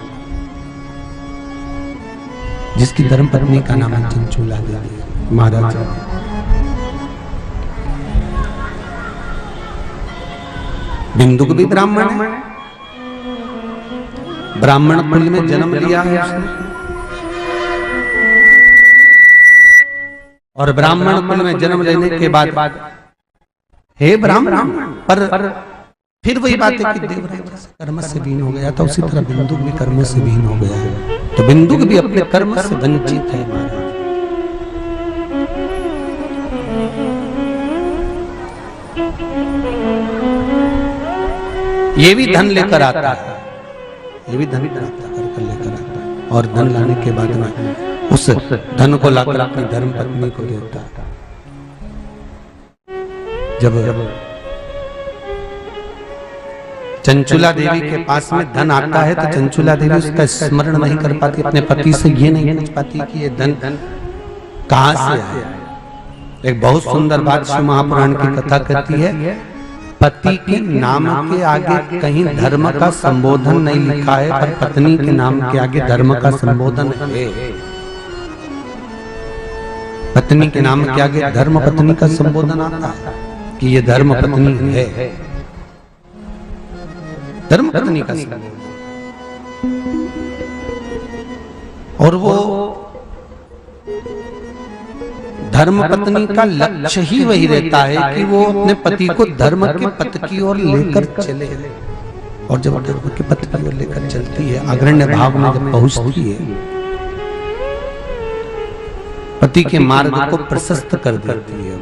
जिसकी धर्म पत्नी का नाम चंचूला देवी महाराज, बिंदुक भी ब्राह्मण है, ब्राह्मण कुल में जन्म लिया है उसने, और ब्राह्मण कुल में जन्म लेने के बाद हे ब्राह्मण, पर फिर वही बात है कि देवराज कर्म से वीन हो गया था, उसी तरह बिंदुक भी कर्म से वीन हो गया है। तो बिंदुक भी अपने कर्म से वंचित है महाराज। ये भी धन लेकर आता है, ये भी धन प्राप्त कर लेकर आता है, और धन लाने के बाद में उस धन को लाकर अपनी धर्म पत्नी को देता है। जब चंचुला देवी के पास में धन आता है तो चंचुला देवी उसका स्मरण नहीं कर पाती, अपने पति से ये नहीं पूछ पाती कि ये धन कहां से आया। एक बहुत सुंदर बात शिव महापुराण की कथा कहती है, पति के नाम के आगे कहीं धर्म का संबोधन नहीं लिखा है, पर पत्नी के नाम के आगे धर्म का संबोधन है। पत्नी के नाम के आगे धर्म पत्नी का संबोधन आता है कि ये धर्म पत्नी है, धर्म पत्नी का संबोधन। और वो धर्म पत्नी का लक्ष्य ही वही रहता है कि वो अपने पति को धर्म के पथ की ओर लेकर चले। और जब धर्म के पथ की ओर लेकर चलती है, अग्रण्य भाव में जब पहुंचती है, पति के मार्ग को प्रशस्त कर देती है।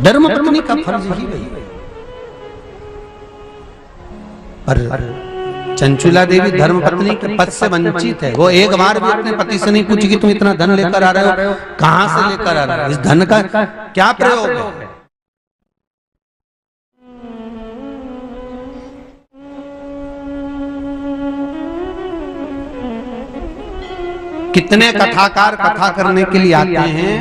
धर्म पत्नी का फर्ज ही वही है। पर चंचुला देवी धर्म पत्नी के पद से वंचित है। वो एक बार भी अपने पति से नहीं पूछी कि तुम इतना धन लेकर आ रहे हो, कहां से लेकर आ रहे हो, इस धन का क्या प्रयोग है। कितने कथाकार कथा करने के लिए आते हैं,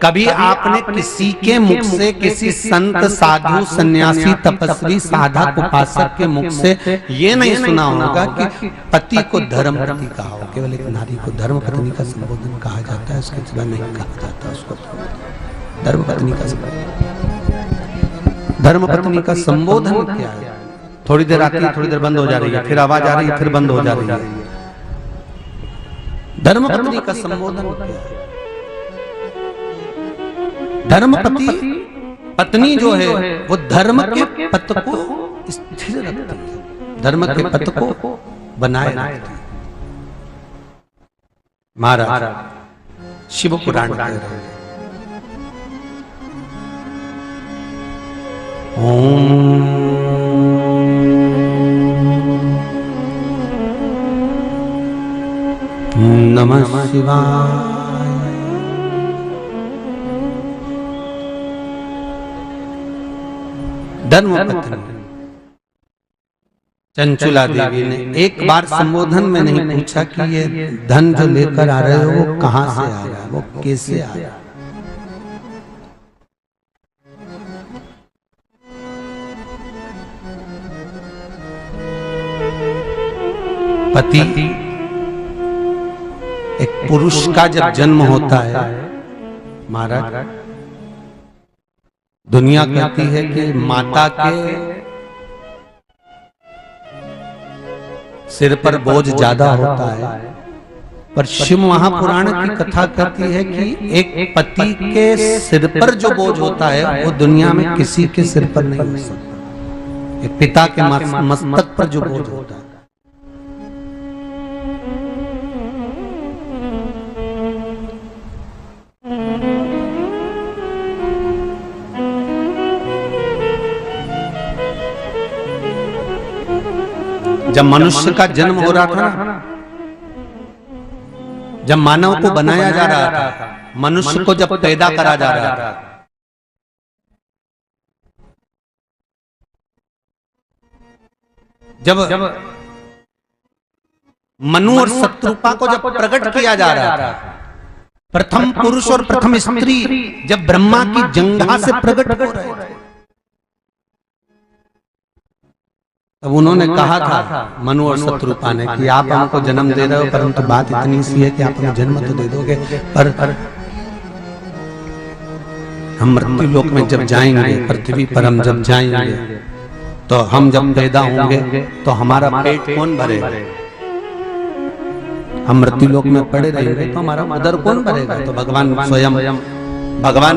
कभी आपने किसी के मुख से, किसी संत साधु सन्यासी तपस्वी साधक उपासक के मुख से ये नहीं सुना होगा कि पति को धर्म पति कहा हो। केवल एक नारी को धर्म पत्नी का संबोधन कहा जाता है, उसके सिवा नहीं कहा जाता उसको धर्म पत्नी का संबोधन। धर्म पत्नी का संबोधन क्या है? थोड़ी देर आती है, थोड़ी देर बंद हो जा रही है, फिर आवाज आ रही है, फिर बंद हो जा रही है। धर्म पत्नी का संबोधन क्या है? धर्मपति पत्नी जो है वो धर्म के पथ को स्थिर रखती है, धर्म के पथ को बनाए रखती है। महाराज शिव पुराण कह रहे हैं, ओम नमः शिवाय। धर्मपत्नी चंचुला देवी ने एक बार संबोधन में नहीं पूछा कि ये धन जो लेकर आ रहे हो वो कहां से आ रहा है, वो कैसे आ रहा है। पति एक पुरुष का जब जन्म होता है, महाराज दुनिया कहती है कि माता के सिर पर बोझ ज्यादा होता है, पर शिव महापुराण की कथा कहती है कि एक पति के सिर पर जो बोझ होता है वो दुनिया में किसी के सिर पर नहीं हो सकता। एक पिता के मस्तक पर जो बोझ होता है, जब मनुष्य का जन्म हो रहा था ना, जब मानव को बनाया जा रहा था, मनुष्य को जब पैदा करा जा रहा था, जब मनु और शत्रुपा को जब प्रकट किया जा रहा था, प्रथम पुरुष और प्रथम स्त्री जब ब्रह्मा की जंघा से प्रकट हो रहे थे, तब उन्होंने कहा था मनु और शत्रुपा ने कि आप हमको जन्म दे रहे हो, परंतु बात इतनी सी है कि आप हमें जन्म तो दे दोगे, पर हम मृत्यु लोक में जब जाएंगे, पृथ्वी पर हम जब जाएंगे, तो हम जब पैदा होंगे तो हमारा पेट कौन भरेगा? हम मृत्यु लोक में पड़े रहेंगे तो हमारा उदर कौन भरेगा? तो भगवान स्वयं, भगवान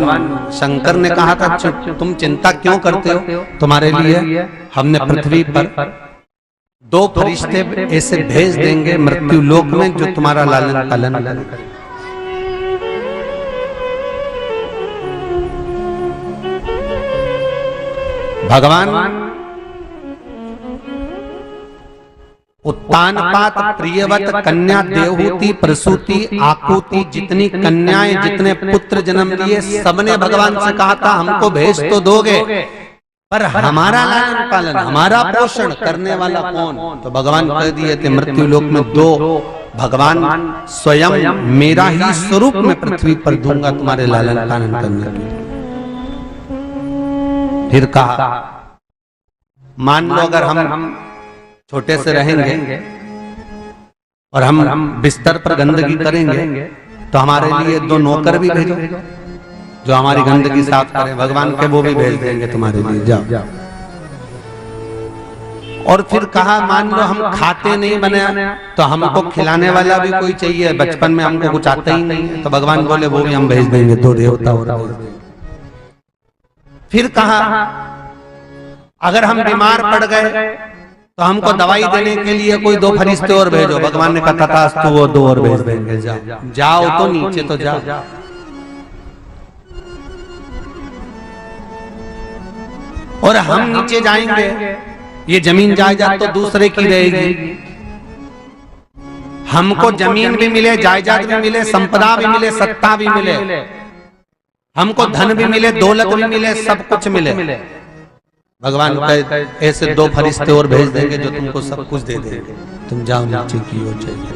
शंकर ने कहा था तुम चिंता क्यों करते हो, तुम्हारे लिए हमने पृथ्वी पर 2 फरिश्ते ऐसे भेज देंगे मृत्यु लोक में जो तुम्हारा लालन पालन करेंगे। भगवान उत्तानपात प्रियवत कन्या देवहूति प्रसूति आकुति, जितनी कन्याएं जितने पुत्र जन्म लिए सबने भगवान से कहा था हमको भेज तो दोगे, पर हमारा लालन पालन हमारा पोषण करने वाला कौन? तो भगवान कह दिए थे मृत्यु लोक में दो भगवान स्वयं मेरा ही स्वरूप में पृथ्वी पर दूंगा तुम्हारे लालन पालन करने के लिए। फिर कहा मान लो अगर हम छोटे से रहेंगे और हम बिस्तर पर गंदगी करेंगे तो हमारे लिए दो नौकर भी भेजो जो हमारी गंदगी साफ करें। भगवान के वो भी भेज देंगे तुम्हारे लिए, जाओ। और फिर कहा मान लो हम खाते नहीं बने तो हमको खिलाने वाला भी कोई चाहिए, बचपन में हमको कुछ आता ही नहीं है, तो भगवान बोले वो भी हम भेज देंगे, दो देवता और। फिर कहा अगर हम बीमार पड़ गए तो हमको दवाई देने के लिए कोई दो फरिश्ते और भेजो। भगवान ने कहा था तो वो दो और भेज देंगे, जाओ। जाओ तो नीचे तो जाओ। और हम नीचे जाएंगे, ये जमीन जायदाद तो दूसरे की रहेगी। हमको जमीन भी मिले, जायदाद भी मिले, संपदा भी मिले, सत्ता भी मिले, हमको धन भी मिले, दौलत भी मिले, सब कुछ मिले। भगवान कहे ऐसे दो फरिश्ते और भेज देंगे जो तुमको सब कुछ दे देंगे, तुम जाओ नीचे की ओर चाहिए।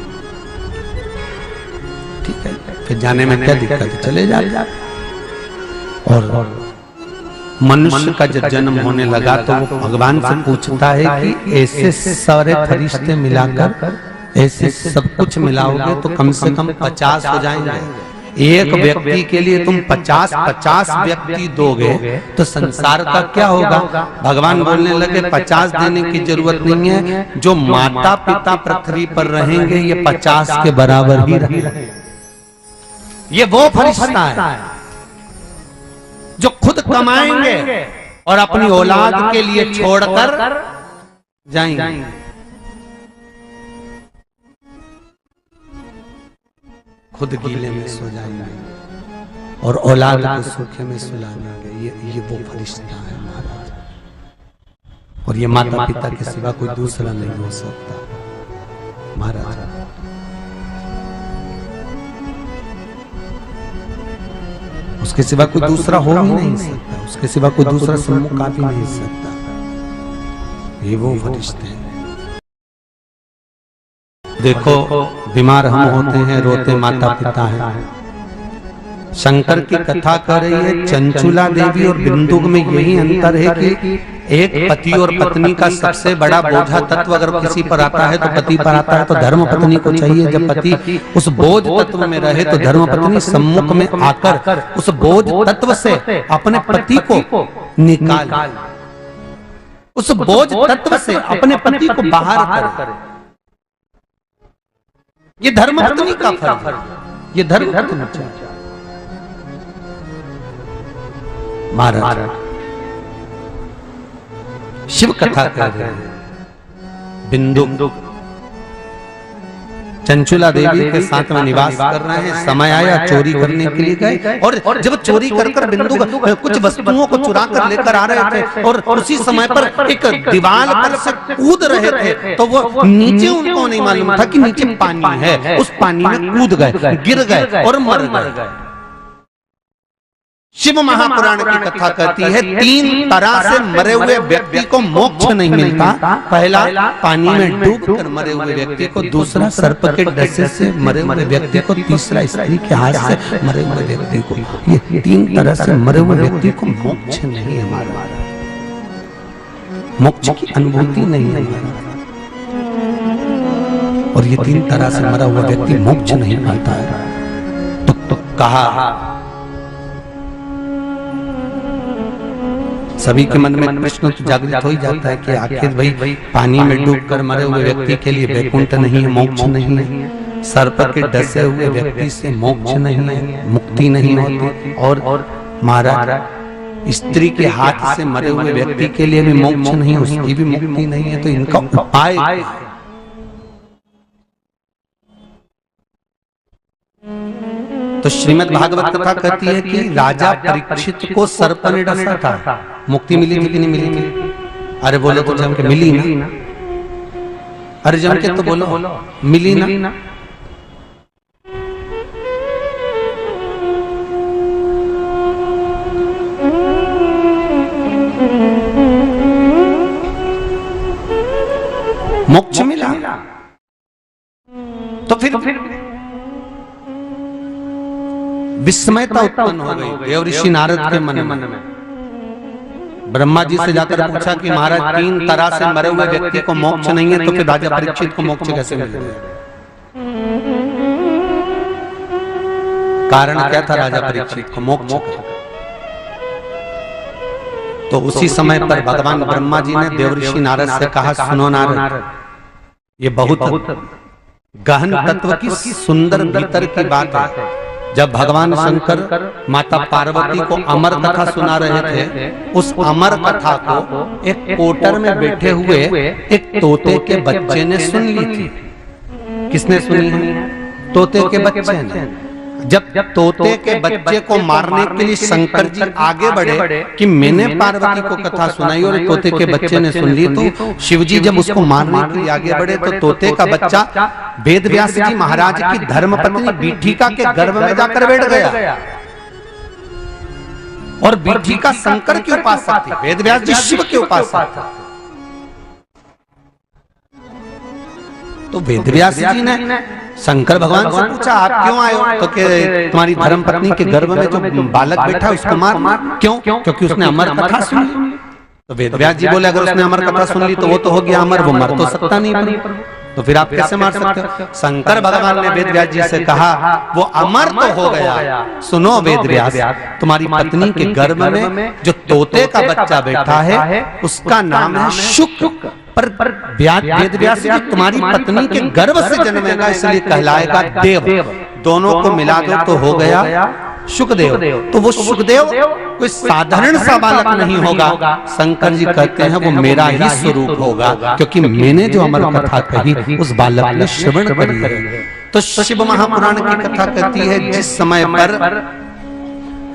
ठीक है, फिर जाने में क्या दिक्कत है, चले जाओ। और मनुष्य का जब जन्म होने लगा तो वो भगवान से पूछता है कि ऐसे सारे फरिश्ते मिलाकर ऐसे सब कुछ मिलाओगे तो कम से कम 50 हो जाएंगे। एक व्यक्ति के लिए तुम 50 व्यक्ति दोगे तो संसार का क्या होगा? भगवान बोलने लगे 50 देने की जरूरत नहीं है, जो माता पिता पृथ्वी पर रहेंगे ये 50 के बराबर ही रहेंगे। ये वो फरिश्ता है जो खुद कमाएंगे और अपनी औलाद के लिए छोड़कर जाएंगे। खुद गीले में सो जाएंगे और औलाद को सूखे में सुलाएंगे। ये वो फरिश्ता है महाराज, और ये माता पिता के सिवा कोई दूसरा नहीं हो सकता महाराज। उसके सिवा कोई दूसरा हो ही नहीं सकता, उसके सिवा कोई दूसरा सम्मुख आ भी नहीं सकता। ये वो फरिश्ते हैं। देखो बीमार हम होते हैं, रोते माता पिता हैं। शंकर की कथा कर रही है चंचुला देवी और बिंदुक में यही अंतर है कि एक पति और पत्नी का सबसे बड़ा बोझा तत्व अगर किसी पर आता है तो पति पर आता है, तो धर्म पत्नी को चाहिए जब पति उस बोझ तत्व में रहे तो धर्म पत्नी सम्मुख में आकर उस बोझ तत्व से अपने पति को निकाल, उस बोझ तत्व से अपने पति को बाहर करे। ये धर्म पत्नी का फर्ज है, ये धर्म पत्नी महाराज। शिव कथा कह रहे हैं। बिंदुक चंचुला देवी के साथ में निवास कर रहे हैं। समय आया चोरी करने के लिए गए, और जब चोरी कर बिंदुक कुछ वस्तुओं को चुरा कर लेकर आ रहे थे और उसी समय पर एक दीवार पर से कूद रहे थे तो वो नीचे उनको नहीं मालूम था कि नीचे पानी है। उस पानी में कूद गए, गिर गए और मर गए। शिव महापुराण की कथा कहती है 3 तरह से मरे हुए व्यक्ति को मोक्ष नहीं मिलता। पहला पानी में डूबकर मरे हुए व्यक्ति को, दूसरा सर्प के डसे से मरे हुए व्यक्ति को, तीसरा स्त्री के हाथ से मरे हुए व्यक्ति को। ये 3 तरह से मरे हुए व्यक्ति को मोक्ष नहीं है हमारा, मोक्ष की अनुभूति नहीं है हमारा। और ये 3 तरह से मरा हुआ व्यक्ति मोक्ष नहीं पाता है। तो कहा सभी के मन में प्रश्न तो जागृत हो ही जाता है कि आखिर भाई पानी में डूबकर मरे हुए व्यक्ति के लिए वैकुंठ नहीं है, मोक्ष नहीं है। सर्प के डसे हुए व्यक्ति से मोक्ष नहीं है, मुक्ति नहीं होती। और महाराज स्त्री के हाथ से मरे हुए व्यक्ति के लिए भी मोक्ष नहीं है, उसकी भी मुक्ति नहीं है। तो इनका उपाय तो श्रीमद् भागवत कथा कहती है कि राजा परीक्षित को सर्प ने डसा था। मुक्ति मिली थी कि नहीं मिली थी? अरे बोले तो जब मिली ना। अरे जम के तो बोलो, मिली ना। मोक्ष मिला। तो फिर विस्मयता उत्पन्न हो गई देव ऋषि नारद के मन में। ब्रह्मा जी से जाकर पूछा कि महाराज 3 तरह से मरे हुए व्यक्ति को मोक्ष नहीं है, तो फिर राजा परीक्षित को मोक्ष कैसे मिलेगा? कारण क्या था राजा परीक्षित को मोक्ष का? तो उसी समय पर भगवान ब्रह्मा जी ने देव ऋषि नारद से कहा, सुनो नारद, ये बहुत गहन तत्व की सुंदर भीतर की बात है। जब भगवान शंकर माता पार्वती को अमर कथा सुना रहे थे, उस अमर कथा को एक कोटर में बैठे हुए एक तोते के बच्चे ने सुन ली थी। किसने सुनी है? तोते के बच्चे ने। जब तोते के बच्चे को मारने के लिए शंकर जी आगे बढ़े कि मैंने पार्वती को कथा सुनाई और तोते के बच्चे ने सुन ली, तो शिव जी जब उसको मारने के लिए आगे बढ़े तो तोते का बच्चा वेद व्यास जी महाराज की धर्मपत्नी बीठिका के गर्भ में जाकर बैठ गया। और बीठिका शंकर की उपासक थी, वेद व्यास जी शिव के उपासक थे। तो वेद व्यास जी ने शंकर भगवान से पूछा, आप क्यों आए हो? तो कि तुम्हारी धर्म पत्नी के गर्भ में जो बालक बैठा उसको मार। क्यों? क्योंकि उसने अमर कथा सुन ली। तो वेद व्यास जी बोले, अगर उसने अमर कथा सुन ली तो वो तो हो गया अमर, वो मर तो सकता नहीं, तो फिर आप कैसे मार सकते हो? शंकर भगवान ने वेद व्यास जी से कहा, वो अमर तो हो गया, सुनो वेद व्यास, तुम्हारी पत्नी के गर्भ में जो तोते का बच्चा बैठा है उसका नाम है शुक। पर वेद व्यास जी तुम्हारी पत्नी के गर्भ से जन्मेगा, इसलिए कहलाएगा देव। दोनों को मिला दो तो हो गया शुकदेव। तो वो शुकदेव कोई साधारण सा बालक नहीं होगा। शंकर जी कहते हैं वो मेरा ही स्वरूप होगा, क्योंकि मैंने जो अमर कथा कही उस बालक ने श्रवण करी है। तो शिव महापुराण की कथा कहती है, जिस समय पर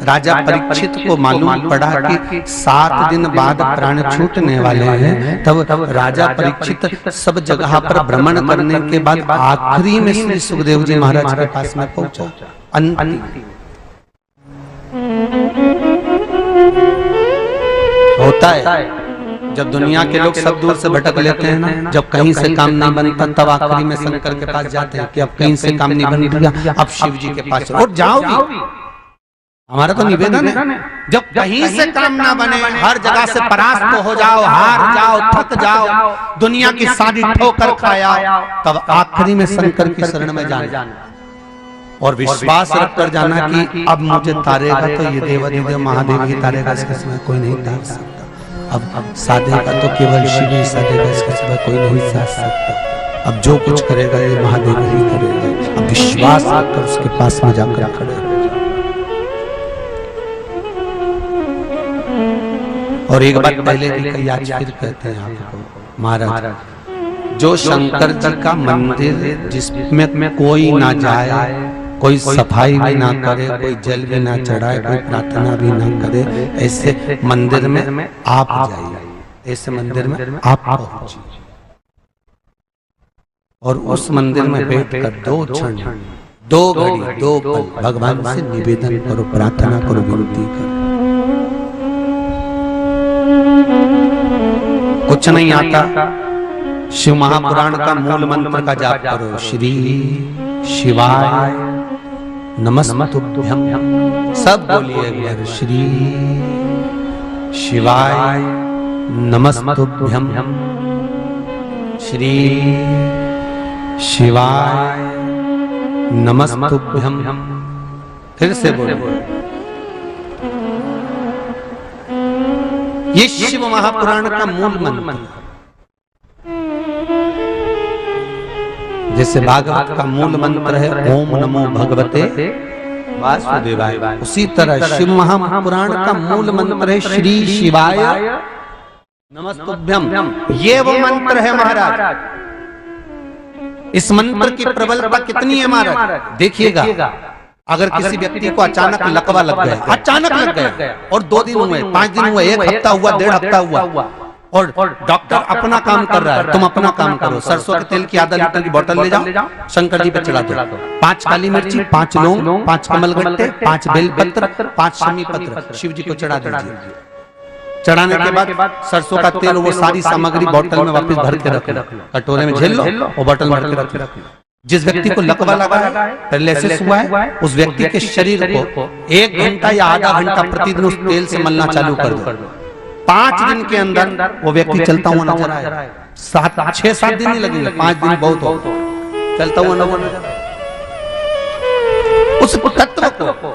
राजा परीक्षित को मालूम पड़ा कि 7 दिन बाद प्राण छूटने वाले हैं, तब राजा परीक्षित सब जगह पर भ्रमण करने के बाद आखिरी में श्री सुखदेव जी महाराज के पास में पहुंचा। होता है जब दुनिया के लोग सब दूर से भटक लेते हैं ना, जब कहीं से काम नहीं बनता तब आखिरी में शंकर के पास जाते हैं कि अब कहीं से काम नहीं बन रहा, अब शिव जी के पास और जाओगी। हमारा तो निवेदन है, जब कहीं से काम ना बने, हर जगह से परास्त हो जाओ, हार जाओ, थक जाओ, दुनिया की सारी ठोकर खाया, तब आखिरी में शंकर की शरण में जाना और विश्वास रख कर जाना कि अब मुझे तारेगा तो ये देवाधिदेव महादेव ही तारेगा, इसके सिवा कोई नहीं तार सकता। अब साधेगा तो केवल शिव ही साधेगा, इसके सिवा कोई नहीं साध सकता। अब जो कुछ करेगा ये महादेव ही करेगा। अब विश्वास रखकर उसके पास में जाकर खड़े। और एक बात पहले की आज फिर कहते हैं आपको, महाराज जो शंकर जी का मंदिर जिसमें कोई ना जाए, कोई सफाई भी ना करे, कोई जल भी ना चढ़ाए, कोई प्रार्थना भी ना करे, ऐसे मंदिर में आप जाइए, ऐसे मंदिर में आप पहुंचिए और उस मंदिर में बैठकर 2 क्षण, 2 घड़ी, 2 पल भगवान से निवेदन करो, प्रार्थना करो, विनती करो। कुछ नहीं आता, शिव महापुराण का मूल मंत्र का जाप करो, श्री शिवाय नमस्तुभ्यम। सब बोलिए एक बार, श्री शिवाय नमस्तुभ्यम, श्री शिवाय नमस्तुभ्यम। फिर से बोलो। ये शिव महापुराण का मूल मंत्र, जैसे भागवत का मूल मंत्र है ओम नमो भगवते वासुदेवाय, उसी तरह शिव महापुराण का मूल मंत्र है श्री शिवाय नमस्तुभ्यम। ये वो मंत्र है महाराज। इस मंत्र की प्रबलता कितनी है महाराज, देखिएगा। अगर किसी व्यक्ति को अचानक लकवा लग गया, अचानक लग गया और 2 दिन हुए, 5 दिन हुए, 1 हफ्ता हुआ, 1.5 हफ्ता हुआ और डॉक्टर अपना काम कर रहा है, तुम अपना काम करो। सरसों के तेल की आधा लीटर की बोतल ले जाओ, शंकर जी पे चढ़ा दो। 5 काली मिर्ची, 5 लौंग, 5 कमलगट्टे, 5 बेलपत्र, 5 शमी पत्र शिव जी को चढ़ा दीजिए। चढ़ाने के बाद सरसों का तेल वो सारी सामग्री बोतल में वापस भर के रख लो, कटोरे में झेल लो और बोतल में भर के रख लो। जिस व्यक्ति को लकवा लगा है, पैरालिसिस हुआ है, उस व्यक्ति के शरीर को 1 घंटा या आधा घंटा प्रतिदिन उस तेल से मलना चालू कर दो। 5 दिन के अंदर वो व्यक्ति चलता हुआ नजर आए। 6-7 दिन नहीं लगेंगे, 5 दिन बहुत हो, चलता हुआ नजर आए। उस तत्व को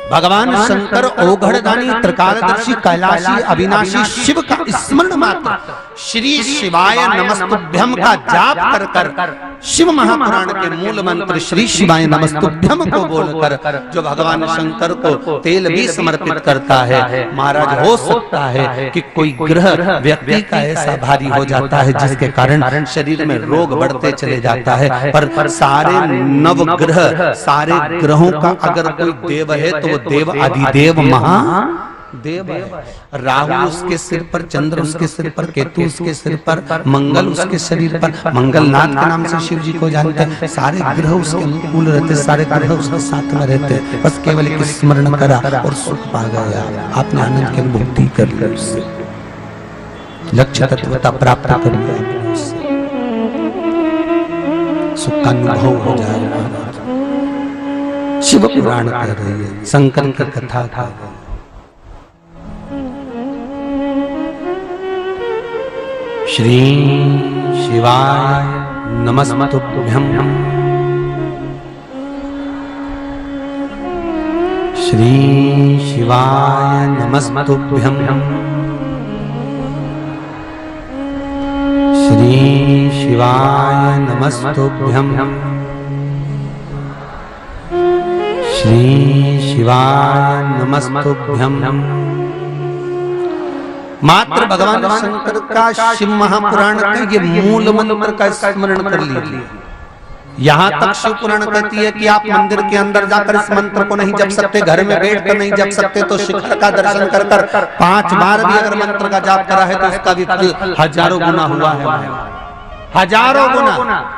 भगवान शंकर ओघड़दानी त्रिकालदर्शी कैलाशी अविनाशी शिव का स्मरण मात्र श्री शिवाय नमस्तुभ्यम का जाप कर कर शिव महापुराण के मूल मंत्र श्री शिवाय नमस्तुभ्यम को बोलकर जो भगवान शंकर को तेल भी समर्पित करता है, महाराज हो सकता है कि कोई ग्रह व्यक्ति का ऐसा भारी हो जाता है जिसके कारण शरीर में रोग बढ़ते चले जाता है, पर सारे नवग्रह सारे ग्रहों का अगर कोई देव है तो वो देव अधिदेव महादेव है। राहु उसके सिर पर, चंद्र उसके सिर पर, केतु उसके सिर पर, मंगल उसके शरीर पर, मंगलनाथ के नाम से शिव जी को जानते हैं। सारे ग्रह उसके अनुकूल रहते, सारे ग्रह उसके साथ में रहते, बस केवल एक स्मरण करा और सुख पा गया। आपने आनंद की अनुभूति कर ली, उससे लक्ष्य तत्वता प्राप्त कर लिया, उससे सुख का अनुभव हो जाएगा। शिव पुराण कह रही है, शंकर की कथा था। श्री शिवाय नमस्तुभ्यं, श्री शिवाय नमस्तुभ्यं, श्री शिवाय नमस्तुभ्यं, श्री शिवाय नमस्तुभ्यं। मात्र भगवान शंकर का शिव महापुराण का ये मूल मंत्र का स्मरण कर लीजिए। यहाँ तक शिव पुराण कहती है कि आप मंदिर के अंदर जाकर इस मंत्र को नहीं जप सकते, घर में बैठकर नहीं जप सकते, तो शिखर का दर्शन कर कर 5 बार भी अगर मंत्र का जाप करा है तो उसका भी फल हजारों गुना हुआ है, हजारों गुना।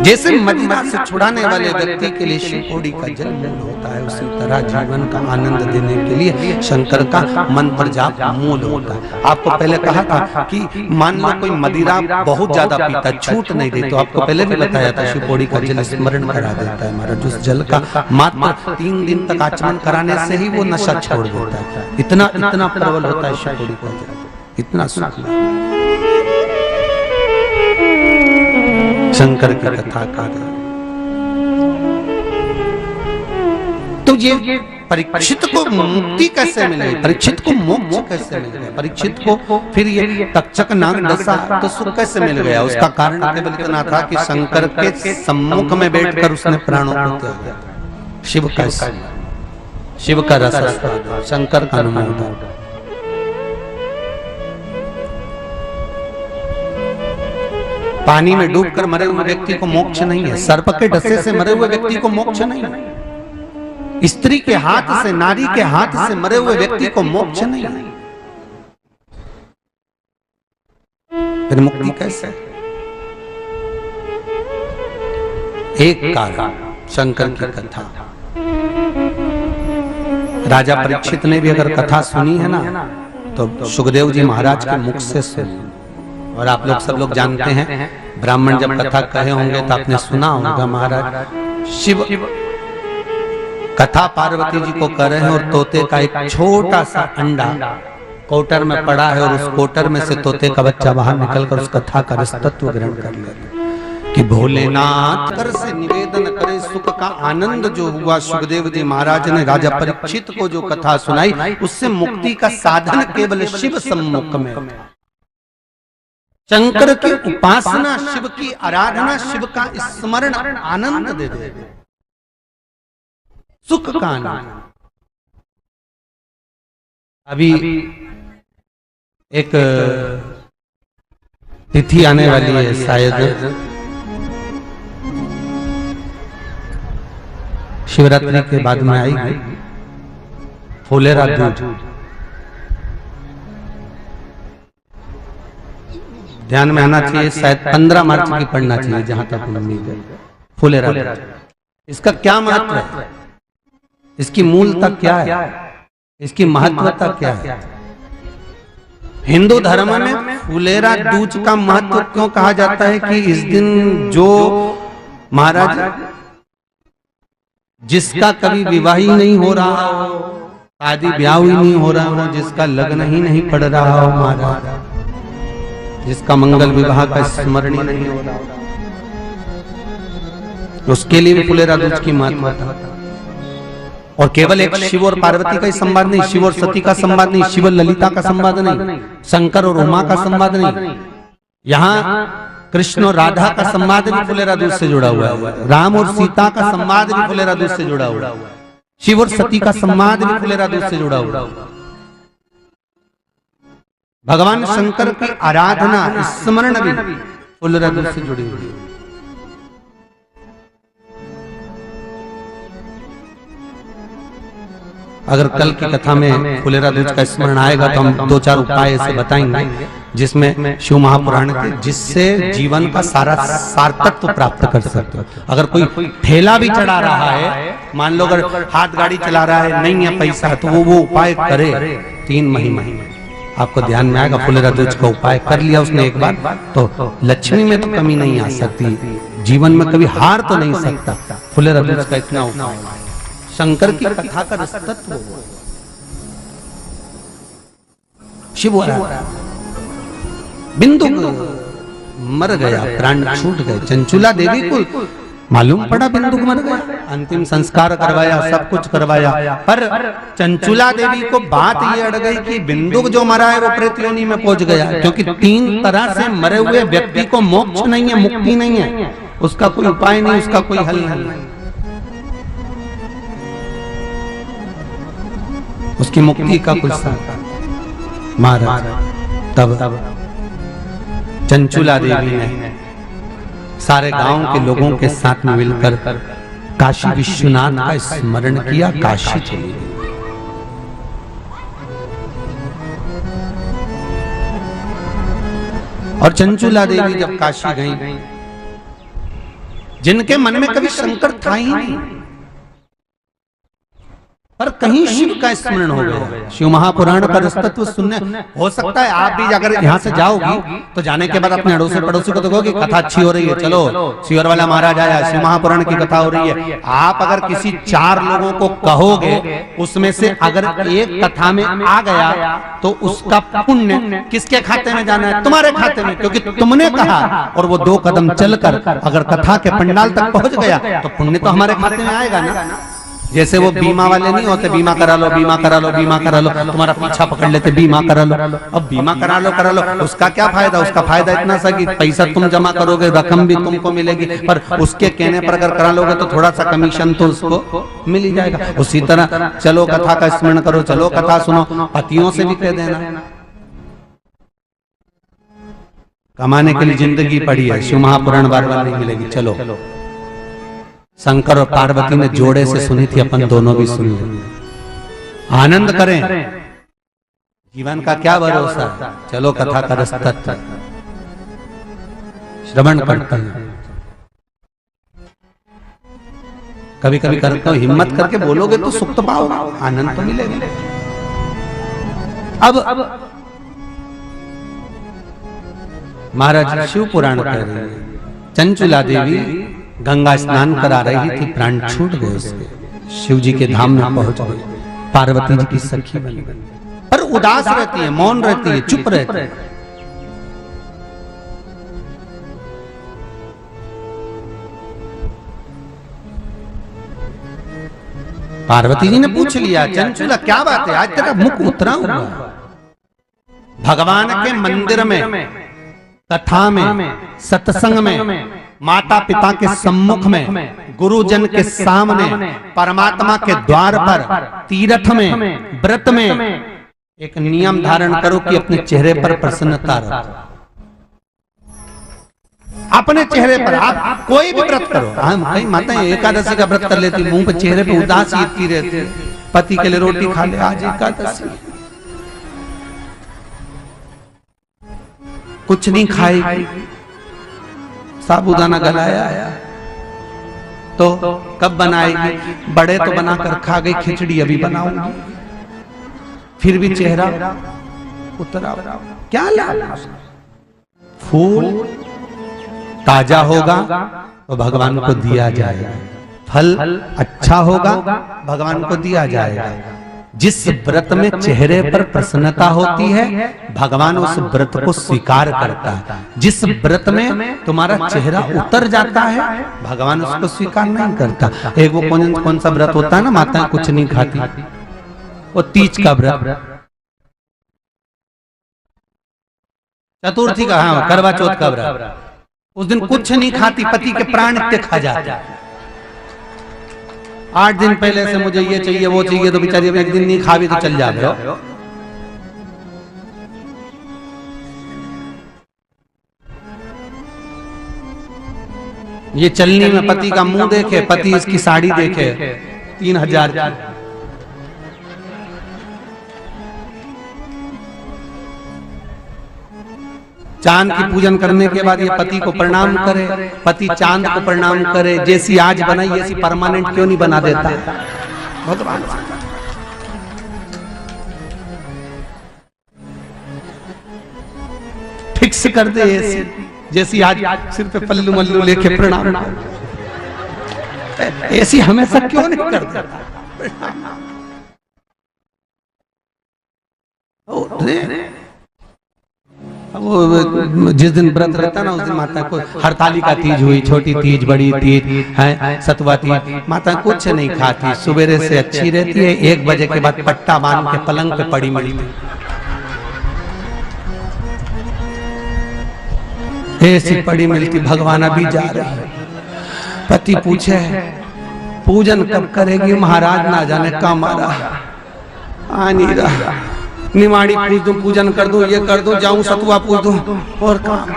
जैसे मदिरा से छुड़ाने वाले व्यक्ति के लिए शिवकोड़ी का जल मूल होता है, उसी तरह जीवन का आनंद देने के लिए शंकर का मंत्र जाप मूल होता है। आपको पहले कहा था कि मान लो कोई मदिरा बहुत ज्यादा पीता, छूट नहीं दे, तो आपको पहले भी बताया था शिवकोड़ी का जल स्मरण करा देता है महाराज। उस जल का मात्र 3 दिन तक आचमन कराने से ही वो नशा छोड़ देता है। इतना इतना प्रबल होता है शिवकोड़ी का जल, इतना सुख। शंकर की कथा का तो ये परीक्षित को मुक्ति कैसे मिले, परीक्षित को मोक्ष कैसे मिल गया, परीक्षित को फिर ये तक्षक नाग डसा तो सुख कैसे मिल गया? उसका कारण केवल इतना था कि शंकर के सम्मुख में बैठकर उसने प्राणों को त्याग दिया। शिव का शिव का रस, शंकर का अनुभव। पानी में डूबकर मरे हुए व्यक्ति को मोक्ष नहीं है, सर्प के डसे से मरे हुए व्यक्ति को मोक्ष नहीं है, स्त्री के हाथ से, नारी के हाथ से मरे हुए व्यक्ति को मोक्ष नहीं है। फिर मुक्ति कैसे? एक कारण शंकर की कथा। राजा परीक्षित ने भी अगर कथा सुनी है ना तो सुखदेव जी महाराज के मुख से सुनी। और आप लोग सब लोग जानते हैं, ब्राह्मण जब कथा कहे होंगे तो आपने सुना होगा, महाराज शिव कथा पार्वती जी को कर रहे हैं और तोते का एक छोटा सा अंडा कोटर में पड़ा है और उस कोटर में से तोते का बच्चा बाहर निकलकर उस कथा का रसतत्व ग्रहण कर लेते कि भोलेनाथ कर से निवेदन करे सुख का आनंद जो हुआ। सुखदेव जी महाराज ने राजा परीक्षित को जो कथा सुनाई उससे मुक्ति का साधन केवल शिव सम्मुख में। शंकर की उपासना, शिव की आराधना, शिव का स्मरण आनंद दे दे, सुख का आनंद। अभी एक तिथि आने वाली है शायद शिवरात्रि के बाद में आएगी, फुलेरा दूज। ध्यान में आना चाहिए, शायद 15 मार्च की पढ़ना चाहिए जहां तक उम्मीद है। फुलेरा दूज, इसका क्या महत्व है, इसकी मूलता क्या है, इसकी महत्वता क्या है? हिंदू धर्म में फुलेरा दूज का महत्व क्यों कहा जाता है कि इस दिन जो महाराज जिसका कभी विवाह ही नहीं हो रहा हो, शादी ब्याह ही नहीं हो रहा हो, जिसका लग्न ही नहीं पड़ रहा हो महाराज, जिसका मंगल विवाह का स्मरण ही नहीं हो रहा हो, उसके लिए भी फुलेरा दूज की महत्वता। और केवल एक शिव और पार्वती का ही संवाद नहीं, शिव और सती का संवाद नहीं, शिव और ललिता का संवाद नहीं, शंकर और उमा का संवाद नहीं, यहाँ कृष्ण और राधा का संवाद भी फुलेरा दूज से जुड़ा हुआ है, राम और सीता का संवाद भी फुलेरा दूज से जुड़ा हुआ है, शिव और सती का संवाद भी फुलेरा दूज से जुड़ा हुआ है। भगवान शंकर की आराधना, स्मरण भी फुलेरा दूज से जुड़ी हुई है। अगर कल की कथा में फुलेरा दूज का स्मरण आएगा तो हम 2-4 उपाय ऐसे बताएंगे जिसमें शिव महापुराण के, जिससे जीवन का सारा सार्थत्व प्राप्त कर सकते हो। अगर कोई ठेला भी चढ़ा रहा है, मान लो अगर हाथ गाड़ी चला रहा है, नहीं है पैसा, तो वो उपाय करे 3 महीने, आपको ध्यान में आएगा। फुलेरा दूज का उपाय कर लिया उसने एक बार, तो लक्ष्मी में तो कमी नहीं आ सकती, जीवन में कभी हार तो नहीं सकता। फुलेरा दूज का इतना उपाय, शंकर की कथा का रसतत्व शिव बिंदु मर गया, प्राण छूट गए। चंचुला देवी को मालूम पड़ा बिंदु मर गया, अंतिम संस्कार करवाया, सब कुछ करवाया, पर चंचुला देवी को बात ये अड़ गई कि बिंदु जो मरा है वो प्रेत योनि में पहुंच गया, क्योंकि 3 तरह से मरे हुए व्यक्ति को मोक्ष नहीं है, मुक्ति नहीं है, उसका कोई उपाय नहीं, उसका कोई हल नहीं, उसकी मुक्ति का कुछ महाराज। तब चंचुला देवी ने सारे गांव के लोगों के साथ में मिलकर काशी विश्वनाथ का स्मरण किया, काशी चली गई। और चंचुला देवी जब काशी गई, जिनके मन में कभी शंकर था ही नहीं, पर कहीं शिव का स्मरण हो गया। शिव महापुराण का रसतत्व सुनने, हो सकता है आप भी अगर यहाँ से जाओगी तो जाने के बाद अपने अड़ोसी पड़ोसी को तो कहोगे कथा अच्छी हो रही है, चलो शिवर वाला महाराज आया, शिव महापुराण की कथा हो रही है। आप अगर किसी 4 लोगों को कहोगे, उसमें से अगर एक कथा में आ गया तो उसका पुण्य किसके खाते में जाना है? तुम्हारे खाते में, क्योंकि तुमने कहा और वो 2 कदम चलकर अगर कथा के पंडाल तक पहुंच गया तो पुण्य तो हमारे खाते में आएगा ना। जैसे वो बीमा वाले नहीं होते, बीमा करा लो, बीमा करा लो, बीमा करा लो, तुम्हारा पीछा पकड़ लेते, बीमा करा लो। अब बीमा करा लो, उसका क्या फायदा? उसका फायदा इतना सा कि पैसा तुम जमा करोगे, रकम भी तुमको मिलेगी, पर उसके कहने पर अगर करा लोगे तो थोड़ा सा कमीशन तो उसको मिल ही जाएगा। उसी तरह चलो कथा का स्मरण करो, चलो कथा सुनो, पतियों से भी कह देना, कमाने के लिए जिंदगी पड़ी है, शिव महापुराण बार बार नहीं मिलेगी, चलो। शंकर और पार्वती ने जोड़े से सुनी थी, अपन दोनों भी सुन लेंगे, आनंद करें, जीवन का क्या भरोसा, चलो कथा का रसतत्व श्रवण करते हैं। कभी कभी करते हो, हिम्मत करके बोलोगे तो सुख तो पाओगे, आनंद तो मिलेगा। अब महाराज शिव पुराण कह रहे हैं, चंचुला देवी गंगा स्नान करा रही थी, प्राण छूट गए उसके, शिव जी के धाम में पहुंच गई, पार्वती जी की सखी बन गई, पर उदास रहती है, मौन रहती है, चुप रहती है। पार्वती जी ने पूछ लिया, चंचुला क्या बात है, आज तेरा मुख उतरा हुआ? भगवान के मंदिर में, कथा में, सत्संग में, माता पिता के सम्मुख में, गुरुजन के सामने, परमात्मा के द्वार पर, तीर्थ में, व्रत में एक नियम धारण करो कि अपने चेहरे पर प्रसन्नता रखो। अपने चेहरे पर आप कोई भी व्रत करो, हम कई माताएं एकादशी का व्रत कर लेती, मुंह पे चेहरे पे उदासी इतनी रहती, पति के लिए रोटी खा ले, आज एकादशी, कुछ नहीं खाएगी, साबूदाना गलाया तो कब बनाएगी, बड़े तो बनाकर खा गई, खिचड़ी अभी बनाऊंगी, फिर भी चेहरा उतरा, क्या लाभ। फूल ताजा होगा तो भगवान को दिया जाएगा, फल अच्छा होगा भगवान को दिया जाएगा। जिस व्रत में चेहरे पर प्रसन्नता होती है भगवान उस व्रत को स्वीकार करता है, जिस व्रत में तुम्हारा चेहरा उतर जाता है भगवान उसको स्वीकार नहीं करता। एक वो कौन सा व्रत होता है ना, माताएं कुछ नहीं खाती, वो तीज का व्रत, चतुर्थी का, हाँ करवा चौथ का व्रत, उस दिन कुछ नहीं खाती, पति के प्राण इतने खा जाते, 8 दिन पहले से मुझे ये चाहिए वो चाहिए, तो बेचारी एक दिन नहीं खावी तो चल जाते हो। ये चलने में पति का मुंह देखे, पति इसकी साड़ी देखे 3000 चांद की पूजन करने के बाद ये पति को प्रणाम करे, पति चांद को प्रणाम करे, जैसी आज बनाई ऐसी परमानेंट क्यों नहीं बना देता भगवान। फिक्स कर दे ऐसी, जैसी आज सिर पे पल्लू मल्लू लेके प्रणाम, ऐसी हमेशा क्यों नहीं कर देता। वो जिस दिन व्रत रहता ना उस दिन माता को हरताली का तीज हुई, छोटी तीज बड़ी तीज है, सतुआ तीज, माता कुछ नहीं खाती, सुबेरे से अच्छी रहती है, 1 बजे के बाद पट्टा बांध के पलंग पे पड़ी मिलती, ऐसी पड़ी मिलती। भगवान अभी जा रहे हैं, पति पूछे पूजन कब करेगी, महाराज ना जाने कब मारा, आ नहीं रहा, निमाड़ी पूज दूं, पूजन कर दूं, ये कर दूं, जाऊं सतुआ पूज दूं, और काम।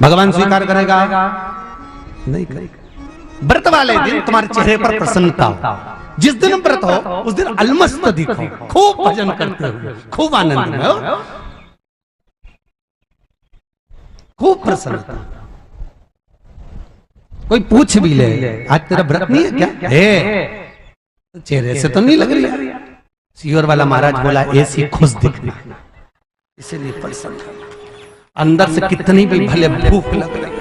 भगवान स्वीकार करेगा नहीं करेगा। व्रत वाले दिन तुम्हारे चेहरे पर प्रसन्नता हो, जिस दिन व्रत हो उस दिन अलमस्त दिखो, खूब भजन करते हो, खूब आनंद में हो, खूब प्रसन्नता। कोई पूछ भी ले आज तेरा व्रत नहीं है क्या, है चेहरे से तो नहीं लग रही। सीवर वाला महाराज बोला ऐसी खुश दिखना, इसीलिए प्रसन्न, अंदर से कितनी भी भले भूख लग रही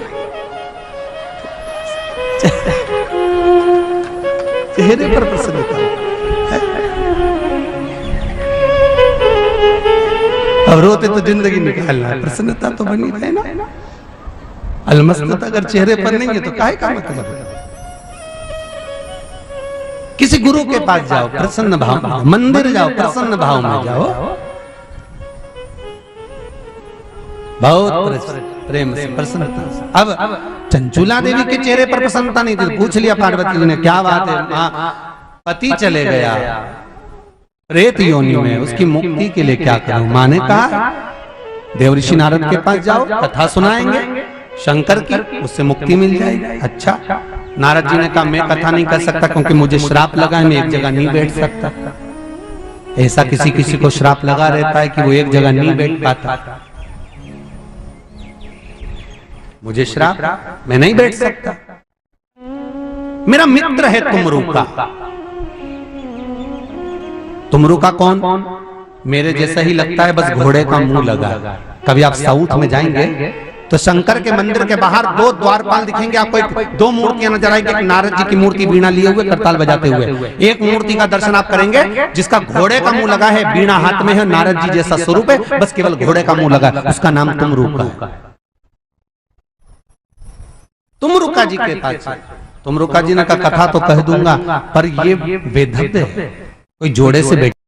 चेहरे पर प्रसन्नता। अब रोते तो जिंदगी निकालना, प्रसन्नता तो बनी रहे ना। अलमस्तता अगर चेहरे पर नहीं है तो काहे का मतलब। किसी गुरु के पास जाओ प्रसन्न भाव, मंदिर जाओ प्रसन्न भाव में जाओ, बहुत प्रेम से प्रसन्नता से। अब चंचूला देवी के चेहरे पर प्रसन्नता नहीं थी, पूछ लिया पार्वती जी ने क्या बात है, पति चले गया प्रेत योनि में, उसकी मुक्ति के लिए क्या करूं। मां ने कहा देवऋषि नारद के पास जाओ, कथा सुनाएंगे शंकर की, उससे मुक्ति मिल जाएगी। अच्छा, नारद जी ने कहा मैं कथा नहीं कर सकता क्योंकि मुझे श्राप लगा है, मैं एक जगह नहीं बैठ सकता। ऐसा किसी किसी को श्राप लगा रहता है कि वो एक जगह नहीं बैठ पाता, मुझे श्राप, मैं नहीं बैठ सकता। मेरा मित्र है तुमरू का। तुमरू का कौन, मेरे जैसा ही लगता है, बस घोड़े का मुंह लगा। कभी आप साउथ में जाएंगे तो शंकर के मंदिर के बाहर 2 द्वारपाल दिखेंगे आपको, 2 मूर्तियां नजर आएंगी, एक नारद जी की मूर्ति बीणा लिए हुए करताल बजाते हुए, एक मूर्ति का दर्शन आप करेंगे जिसका घोड़े का मुंह लगा है, बीणा हाथ में है, नारद जी जैसा स्वरूप है, बस केवल घोड़े का मुंह लगा है, उसका नाम तुमरुका है। तुमरुका जी के पास, तुमरुका जी ने कहा कथा तो कह दूंगा पर ये वेदव्य है, कोई जोड़े से